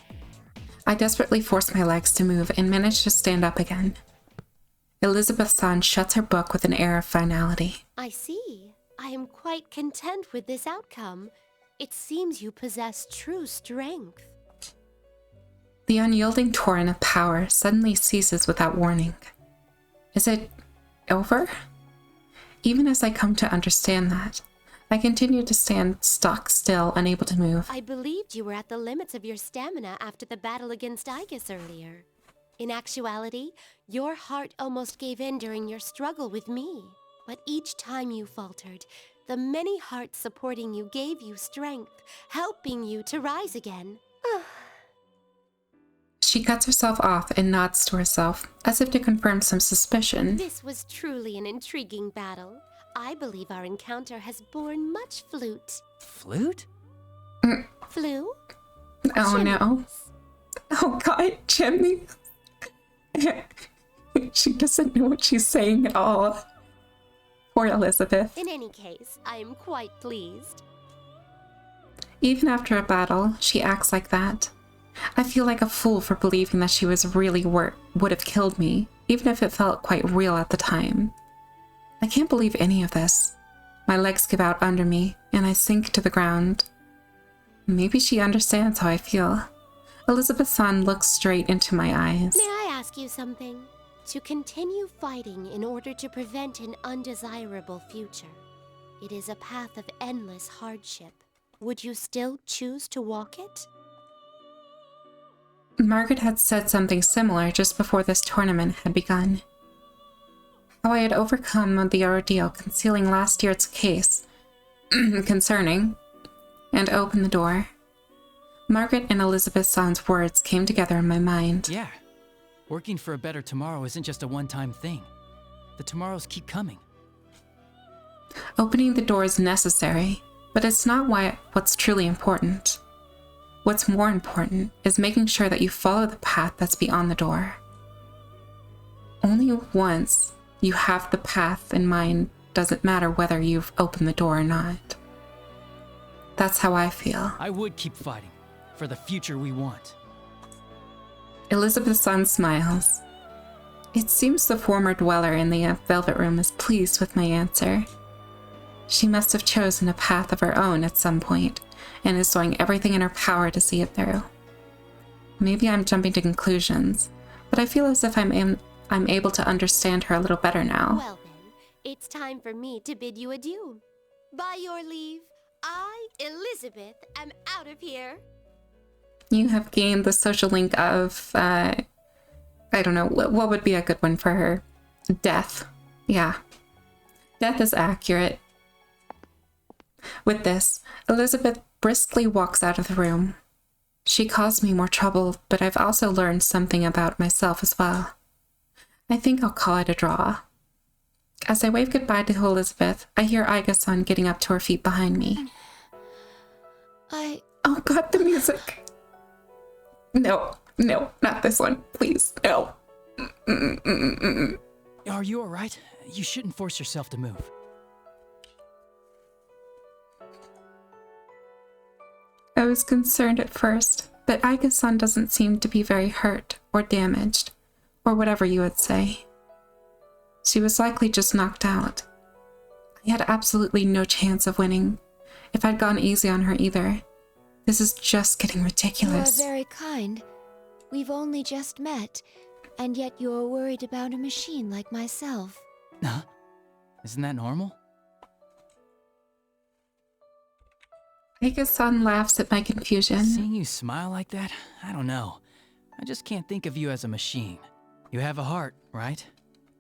I desperately force my legs to move and manage to stand up again. Elizabeth-san shuts her book with an air of finality. I see. I am quite content with this outcome. It seems you possess true strength. The unyielding torrent of power suddenly ceases without warning. Is it over? Even as I come to understand that, I continue to stand stock still, unable to move. I believed you were at the limits of your stamina after the battle against Aegis earlier. In actuality, your heart almost gave in during your struggle with me. But each time you faltered, the many hearts supporting you gave you strength, helping you to rise again. She cuts herself off and nods to herself, as if to confirm some suspicion. This was truly an intriguing battle. I believe our encounter has borne much flute. Flute? Flu? Oh no. Oh god, Jimmy. She doesn't know what she's saying at all. Poor Elizabeth. In any case, I am quite pleased. Even after a battle, she acts like that. I feel like a fool for believing that she was really would have killed me, even if it felt quite real at the time. I can't believe any of this. My legs give out under me, and I sink to the ground. Maybe she understands how I feel. Elizabeth-san looks straight into my eyes. May I ask you something? To continue fighting in order to prevent an undesirable future. It is a path of endless hardship. Would you still choose to walk it? Margaret had said something similar just before this tournament had begun. How I had overcome the ordeal concealing last year's case concerning, and opened the door. Margaret and Elizabeth-san's words came together in my mind. Yeah. Working for a better tomorrow isn't just a one-time thing. The tomorrows keep coming. Opening the door is necessary, but it's not what's truly important. What's more important is making sure that you follow the path that's beyond the door. Only once you have the path in mind does it matter whether you've opened the door or not. That's how I feel. I would keep fighting for the future we want. Elizabeth's-san smiles. It seems the former dweller in the Velvet Room is pleased with my answer. She must have chosen a path of her own at some point, and is doing everything in her power to see it through. Maybe I'm jumping to conclusions, but I feel as if I'm able to understand her a little better now. Well then, it's time for me to bid you adieu. By your leave, I, Elizabeth, am out of here. You have gained the social link of, I don't know, what would be a good one for her? Death. Yeah. Death is accurate. With this, Elizabeth briskly walks out of the room. She caused me more trouble, but I've also learned something about myself as well. I think I'll call it a draw. As I wave goodbye to Elizabeth, I hear Aiga-san getting up to her feet behind me. Oh god, the music! No, not this one. Please, no. Are you alright? You shouldn't force yourself to move. I was concerned at first, but Aiga-san doesn't seem to be very hurt or damaged, or whatever you would say. She was likely just knocked out. I had absolutely no chance of winning, if I'd gone easy on her either. This is just getting ridiculous. You are very kind. We've only just met, and yet you're worried about a machine like myself. Huh? Isn't that normal? Aiga-san laughs at my confusion. Seeing you smile like that, I don't know. I just can't think of you as a machine. You have a heart, right?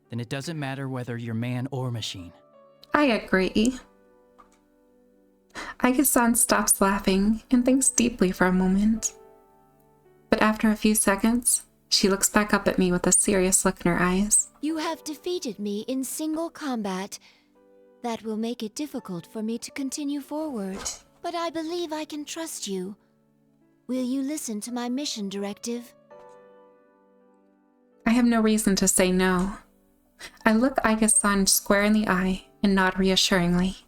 Then it doesn't matter whether you're man or machine. I agree. Aiga-san stops laughing and thinks deeply for a moment. But after a few seconds, she looks back up at me with a serious look in her eyes. You have defeated me in single combat. That will make it difficult for me to continue forward. But I believe I can trust you. Will you listen to my mission directive? I have no reason to say no. I look Aiga-san square in the eye and nod reassuringly.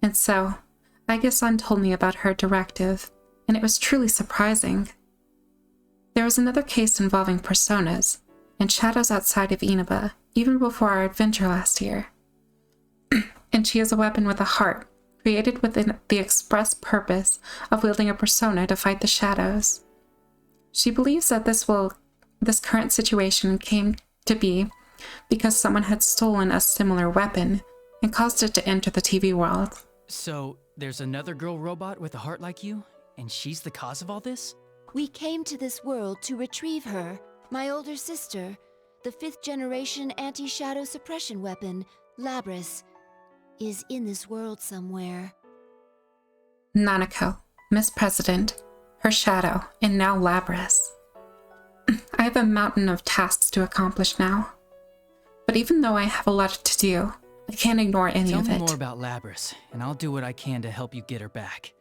And so, Aiga-san told me about her directive, and it was truly surprising. There was another case involving personas and shadows outside of Inaba, even before our adventure last year. And she has a weapon with a heart, created within the express purpose of wielding a persona to fight the shadows. She believes that this current situation came to be because someone had stolen a similar weapon and caused it to enter the TV world. So, there's another girl robot with a heart like you, and she's the cause of all this? We came to this world to retrieve her, my older sister, the 5th generation anti-shadow suppression weapon, Labris, is in this world somewhere. Nanako, Miss President, her shadow, and now Labris. I have a mountain of tasks to accomplish now. But even though I have a lot to do, I can't ignore any of it. Tell me more about Labris, and I'll do what I can to help you get her back.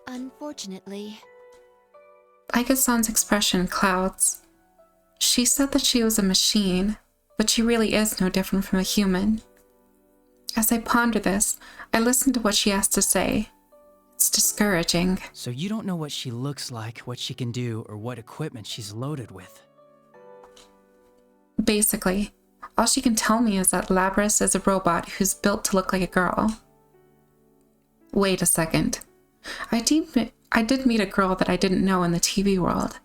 Unfortunately. Aiga-san's expression clouds. She said that she was a machine, but she really is no different from a human. As I ponder this, I listen to what she has to say. It's discouraging. So you don't know what she looks like, what she can do, or what equipment she's loaded with? Basically, all she can tell me is that Labris is a robot who's built to look like a girl. Wait a second. I did meet a girl that I didn't know in the TV world.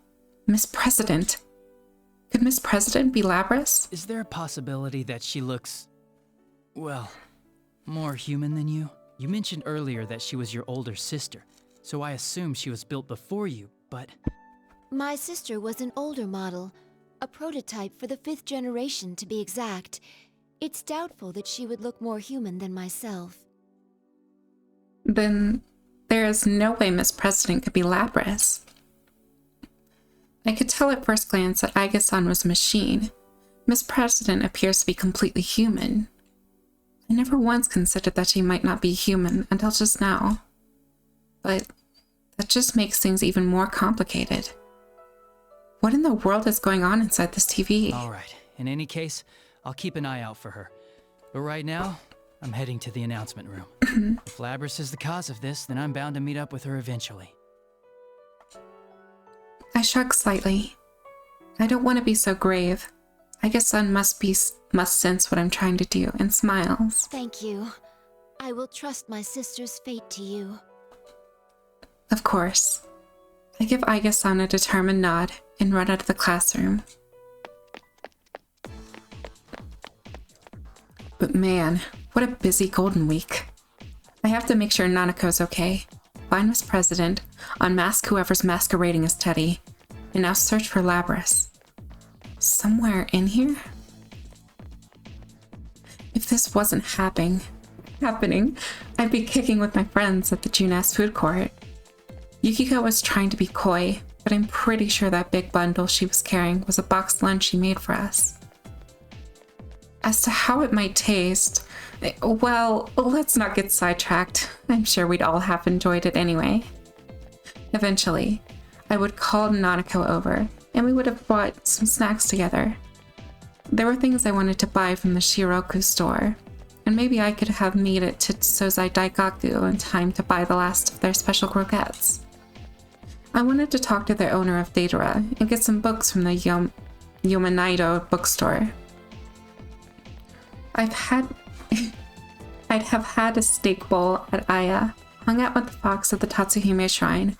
Miss President. Could Miss President be Labris? Is there a possibility that she looks, well, more human than you? You mentioned earlier that she was your older sister, so I assume she was built before you, but... My sister was an older model, a prototype for the 5th generation to be exact. It's doubtful that she would look more human than myself. Then there is no way Miss President could be Labris. I could tell at first glance that Aiga-san was a machine. Miss President appears to be completely human. I never once considered that she might not be human until just now. But that just makes things even more complicated. What in the world is going on inside this TV? Alright, in any case, I'll keep an eye out for her. But right now, I'm heading to the announcement room. If Labris is the cause of this, then I'm bound to meet up with her eventually. I shrug slightly. I don't want to be so grave. Aiga-san must sense what I'm trying to do, and smiles. Thank you. I will trust my sister's fate to you. Of course. I give Aiga-san a determined nod and run out of the classroom. But man, what a busy Golden Week. I have to make sure Nanako's okay, find Miss President, unmask whoever's masquerading as Teddy, and now search for Labris. Somewhere in here? If this wasn't happening, I I'd be kicking with my friends at the Junes food court. Yukiko was trying to be coy, but I'm pretty sure that big bundle she was carrying was a boxed lunch she made for us. As to how it might taste, well, let's not get sidetracked. I'm sure we'd all have enjoyed it anyway. Eventually, I would call Nanako over, and we would have bought some snacks together. There were things I wanted to buy from the Shiroku store, and maybe I could have made it to Sozai Daigaku in time to buy the last of their special croquettes. I wanted to talk to the owner of Deidara and get some books from the Yomanaido bookstore. I'd have had a steak bowl at Aya, hung out with the fox at the Tatsuhime Shrine,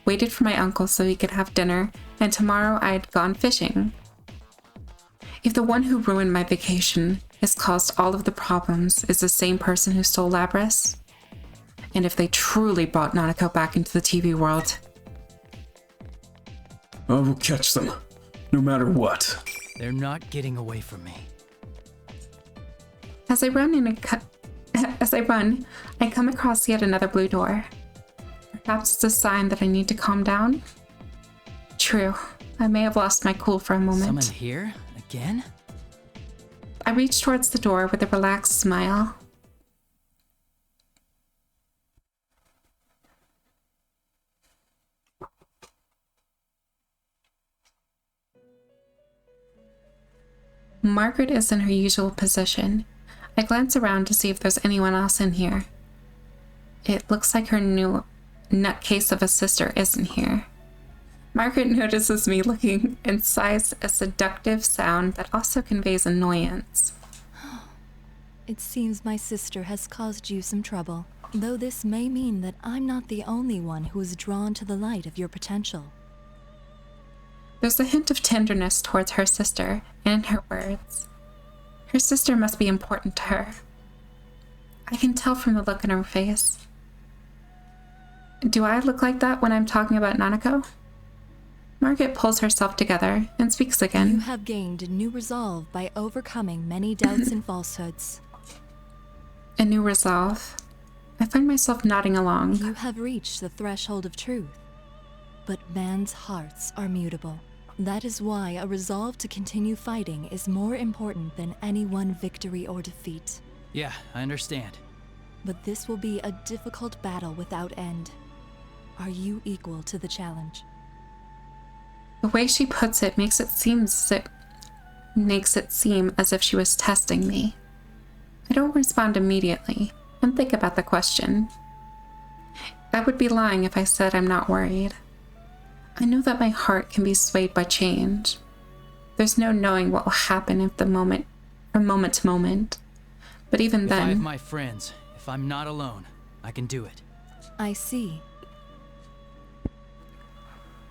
waited for my uncle so he could have dinner, and tomorrow I'd gone fishing. If the one who ruined my vacation has caused all of the problems is the same person who stole Labris, and if they truly brought Nanako back into the TV world, I will catch them, no matter what. They're not getting away from me. As I run, I come across yet another blue door. Perhaps it's a sign that I need to calm down? True, I may have lost my cool for a moment. Someone here? Again? I reach towards the door with a relaxed smile. Margaret is in her usual position. I glance around to see if there's anyone else in here. It looks like her new nutcase of a sister isn't here. Margaret notices me looking and sighs a seductive sound that also conveys annoyance. It seems my sister has caused you some trouble, though this may mean that I'm not the only one who is drawn to the light of your potential. There's a hint of tenderness towards her sister in her words. Her sister must be important to her. I can tell from the look in her face. Do I look like that when I'm talking about Nanako? Margaret pulls herself together and speaks again. You have gained a new resolve by overcoming many doubts and falsehoods. A new resolve. I find myself nodding along. You have reached the threshold of truth. But man's hearts are mutable. That is why a resolve to continue fighting is more important than any one victory or defeat. Yeah, I understand. But this will be a difficult battle without end. Are you equal to the challenge? The way she puts it makes it seem as if she was testing me. I don't respond immediately and think about the question. I would be lying if I said I'm not worried. I know that my heart can be swayed by change. There's no knowing what will happen from moment to moment. But even then... If I have my friends, if I'm not alone, I can do it. I see.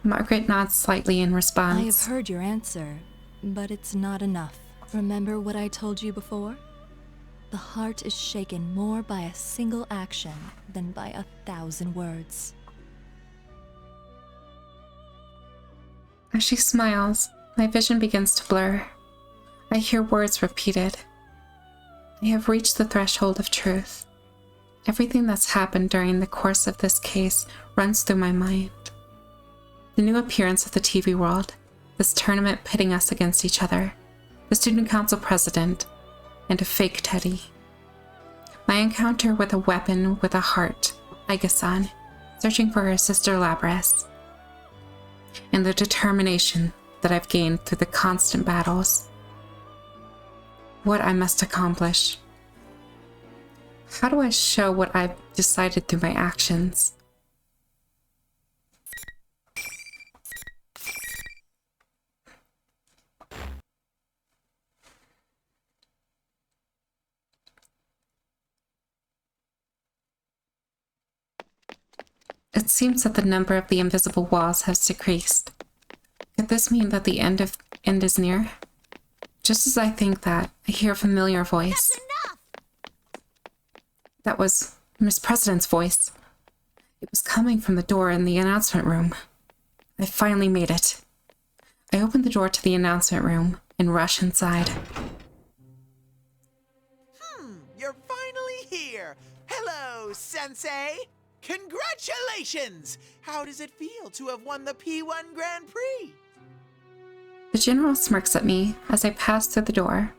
Margaret nods slightly in response. I have heard your answer, but it's not enough. Remember what I told you before? The heart is shaken more by a single action than by 1,000 words. As she smiles, my vision begins to blur. I hear words repeated. I have reached the threshold of truth. Everything that's happened during the course of this case runs through my mind. The new appearance of the TV world, this tournament pitting us against each other, the student council president, and a fake Teddy. My encounter with a weapon with a heart, Aiga-san, searching for her sister Labris, and the determination that I've gained through the constant battles. What I must accomplish. How do I show what I've decided through my actions? It seems that the number of the invisible walls has decreased. Could this mean that the end is near? Just as I think that, I hear a familiar voice. That's enough! That was Miss President's voice. It was coming from the door in the announcement room. I finally made it. I open the door to the announcement room and rush inside. You're finally here. Hello. Hello, Sensei! Congratulations! How does it feel to have won the P1 Grand Prix? The general smirks at me as I pass through the door.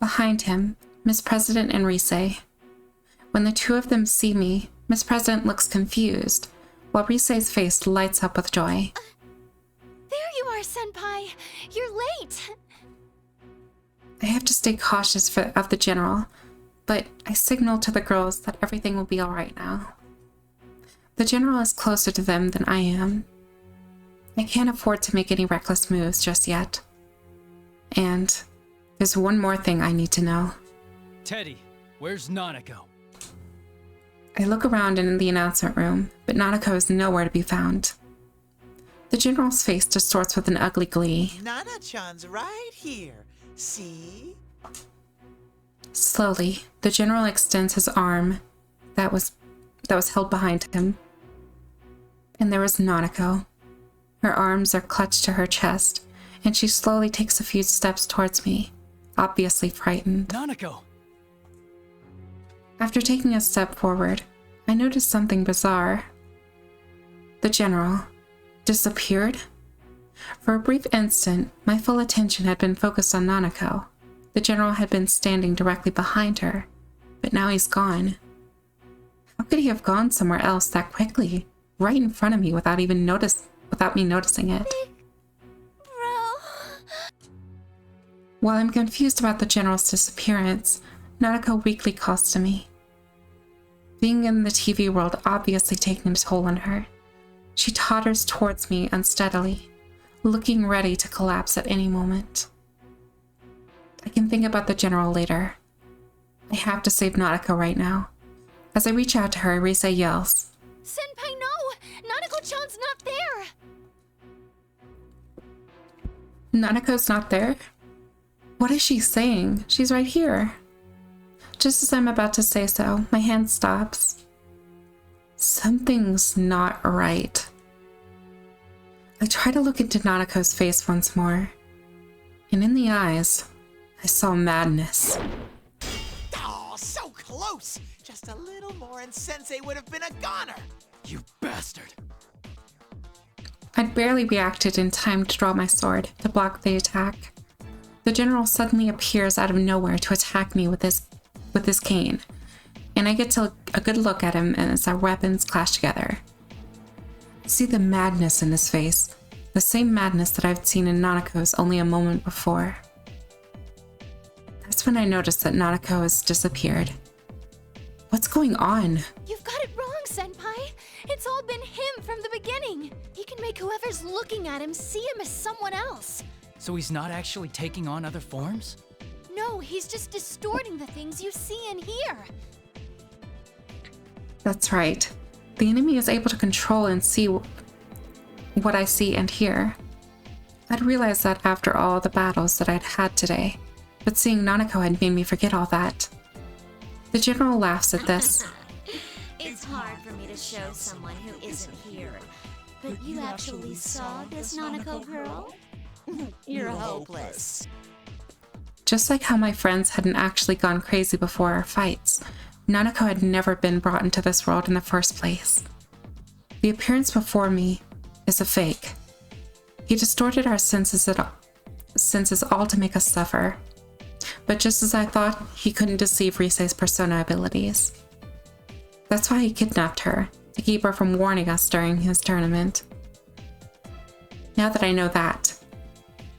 Behind him, Miss President and Rise. When the two of them see me, Miss President looks confused, while Rise's face lights up with joy. There you are, Senpai. You're late. I have to stay cautious of the general, but I signal to the girls that everything will be alright now. The general is closer to them than I am. I can't afford to make any reckless moves just yet. And there's one more thing I need to know. Teddy, where's Nanako? I look around in the announcement room, but Nanako is nowhere to be found. The general's face distorts with an ugly glee. Nana-chan's right here. See? Slowly, the general extends his arm that was held behind him. And there is Nanako. Her arms are clutched to her chest, and she slowly takes a few steps towards me, obviously frightened. Nanako! After taking a step forward, I notice something bizarre. The general disappeared? For a brief instant, my full attention had been focused on Nanako. The general had been standing directly behind her, but now he's gone. How could he have gone somewhere else that quickly, right in front of me without me noticing it? Bro. While I'm confused about the general's disappearance, Nanako weakly calls to me. Being in the TV world obviously taking a toll on her. She totters towards me unsteadily, looking ready to collapse at any moment. I can think about the general later. I have to save Nanako right now. As I reach out to her, Rise yells, Senpai, no! Nanako-chan's not there! Nanako's not there? What is she saying? She's right here. Just as I'm about to say so, my hand stops. Something's not right. I try to look into Nanako's face once more, and in the eyes, I saw madness. Oh, so close! Just a little more and Sensei would have been a goner! You bastard! I'd barely reacted in time to draw my sword to block the attack. The general suddenly appears out of nowhere to attack me with his cane, and I get a good look at him as our weapons clash together. I see the madness in his face, the same madness that I've seen in Nanako's only a moment before. That's when I noticed that Nanako has disappeared. What's going on? You've got it wrong, Senpai. It's all been him from the beginning. He can make whoever's looking at him see him as someone else. So he's not actually taking on other forms? No, he's just distorting the things you see and hear. That's right. The enemy is able to control and see what I see and hear. I'd realized that after all the battles that I'd had today, but seeing Nanako had made me forget all that. The general laughs at this. It's hard for me to show someone who isn't here. But you actually saw this Nanako girl? You're hopeless. Just like how my friends hadn't actually gone crazy before our fights, Nanako had never been brought into this world in the first place. The appearance before me is a fake. He distorted our senses all to make us suffer. But just as I thought, he couldn't deceive Rise's persona abilities. That's why he kidnapped her, to keep her from warning us during his tournament. Now that I know that,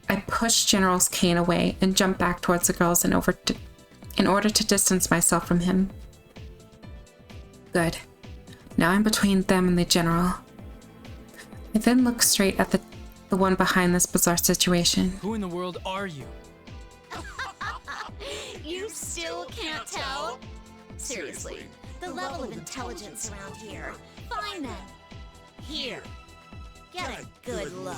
I push General's cane away and jump back towards the girls in order to distance myself from him. Good. Now I'm between them and the General. I then look straight at the one behind this bizarre situation. Who in the world are you? You still can't tell? Seriously, the level of intelligence around here. Fine then. Here. Get a good look.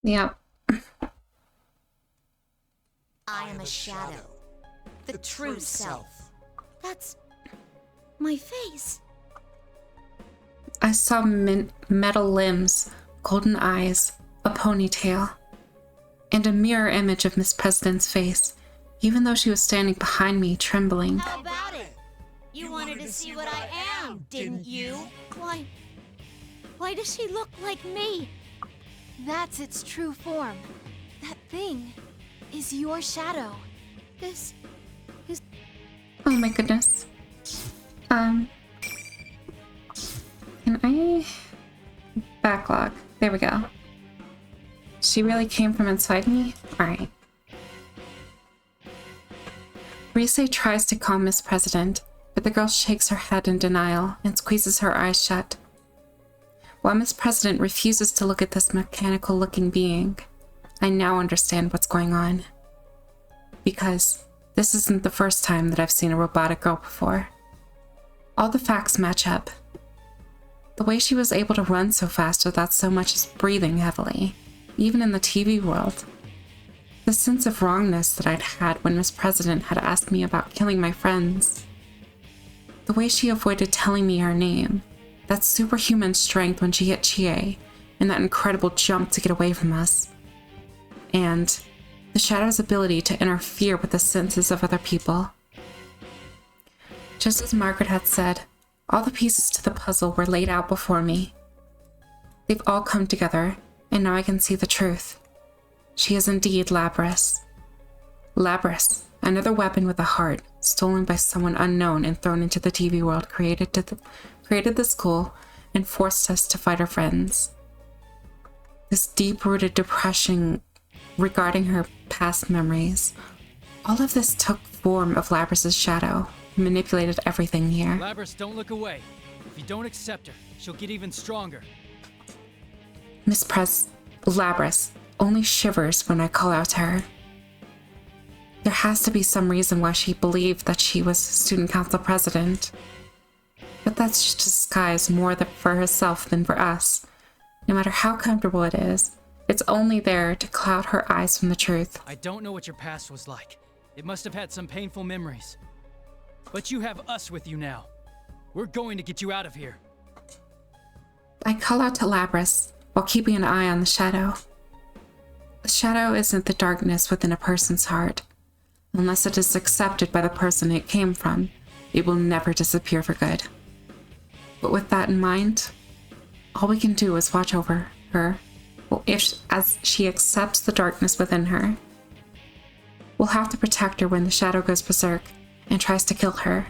Yep. I am a shadow. The true self. That's my face. I saw metal limbs, golden eyes, a ponytail, and a mirror image of Miss President's face, even though she was standing behind me, trembling. How about it? You wanted to see what I am, didn't you? Why does she look like me? That's its true form. That thing is your shadow. This Oh my goodness. Can I... Backlog. There we go. She really came from inside me? Alright. Rise tries to calm Miss President, but the girl shakes her head in denial and squeezes her eyes shut. While Miss President refuses to look at this mechanical-looking being, I now understand what's going on. Because this isn't the first time that I've seen a robotic girl before. All the facts match up. The way she was able to run so fast without so much as breathing heavily, even in the TV world. The sense of wrongness that I'd had when Miss President had asked me about killing my friends. The way she avoided telling me her name. That superhuman strength when she hit Chie, and that incredible jump to get away from us. And the Shadow's ability to interfere with the senses of other people. Just as Margaret had said, all the pieces to the puzzle were laid out before me. They've all come together, and now I can see the truth. She is indeed Labris. Labris, another weapon with a heart, stolen by someone unknown and thrown into the TV world, created the school and forced us to fight our friends. This deep-rooted depression regarding her past memories. All of this took form of Labris's shadow, and manipulated everything here. Labris, don't look away. If you don't accept her, she'll get even stronger. Labris only shivers when I call out to her. There has to be some reason why she believed that she was student council president. But that's just disguise more for herself than for us. No matter how comfortable it is, it's only there to cloud her eyes from the truth. I don't know what your past was like. It must have had some painful memories. But you have us with you now. We're going to get you out of here. I call out to Labris while keeping an eye on the shadow. The shadow isn't the darkness within a person's heart. Unless it is accepted by the person it came from, it will never disappear for good. But with that in mind, all we can do is watch over her, as she accepts the darkness within her. We'll have to protect her when the shadow goes berserk and tries to kill her.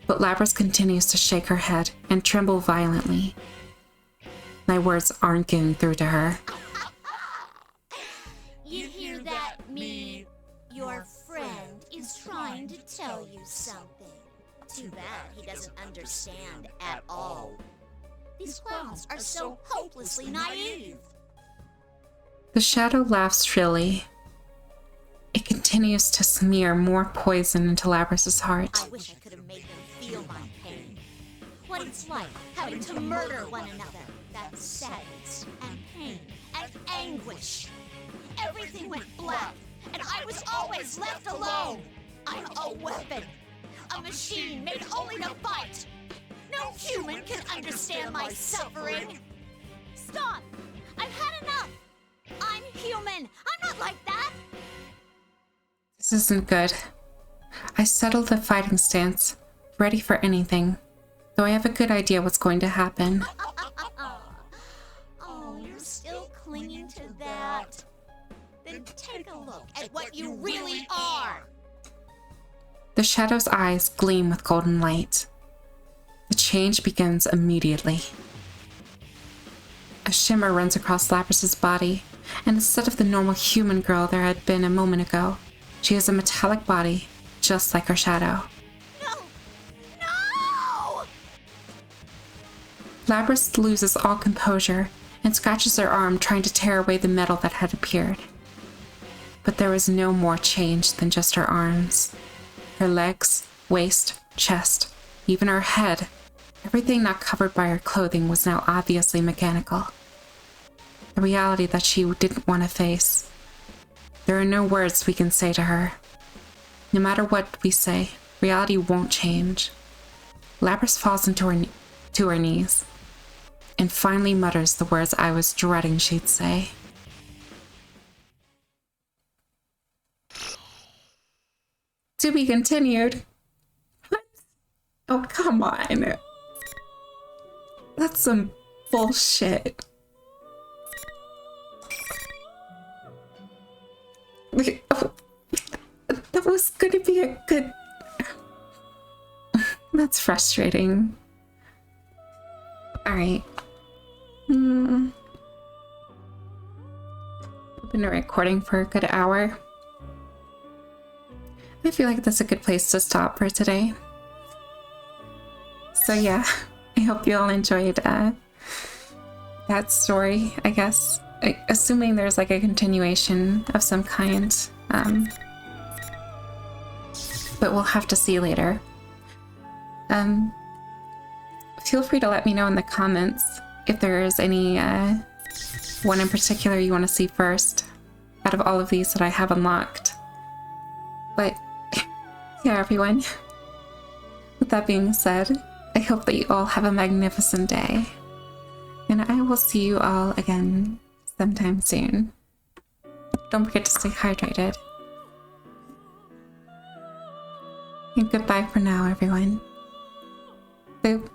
But Labris continues to shake her head and tremble violently. My words aren't getting through to her. You hear that, me? Your friend is trying to tell you something. Too bad he doesn't understand at all. These clowns are so hopelessly naive. The shadow laughs shrilly. It continues to smear more poison into Labris's heart. I wish I could have made them feel my pain. What it's like having to murder one another. That sadness and pain and anguish. Everything went black, and I was always left alone. I'm a weapon. A machine made only to fight. No human can understand my suffering. Stop! I've had enough. I'm human. I'm not like that. This isn't good. I settle the fighting stance, ready for anything, though I have a good idea what's going to happen. Oh, you're still clinging to that? Then take a look at what you really are. The shadow's eyes gleam with golden light. The change begins immediately. A shimmer runs across Labris's body, and instead of the normal human girl there had been a moment ago, she has a metallic body, just like her shadow. No! No! Labris loses all composure and scratches her arm trying to tear away the metal that had appeared. But there was no more change than just her arms. Her legs, waist, chest, even her head, everything not covered by her clothing was now obviously mechanical. a reality that she didn't want to face. There are no words we can say to her. No matter what we say, reality won't change. Lapras falls to her knees and finally mutters the words I was dreading she'd say. To be continued. What? Oh, come on. That's some bullshit. Oh, that was gonna be a good... That's frustrating. Alright. I've been recording for a good hour. I feel like that's a good place to stop for today. So yeah, I hope you all enjoyed that story, I guess. Assuming there's like a continuation of some kind. But we'll have to see later. Feel free to let me know in the comments if there's any one in particular you want to see first out of all of these that I have unlocked. But yeah, everyone. With that being said, I hope that you all have a magnificent day. And I will see you all again sometime soon. Don't forget to stay hydrated. And goodbye for now, everyone. Boop.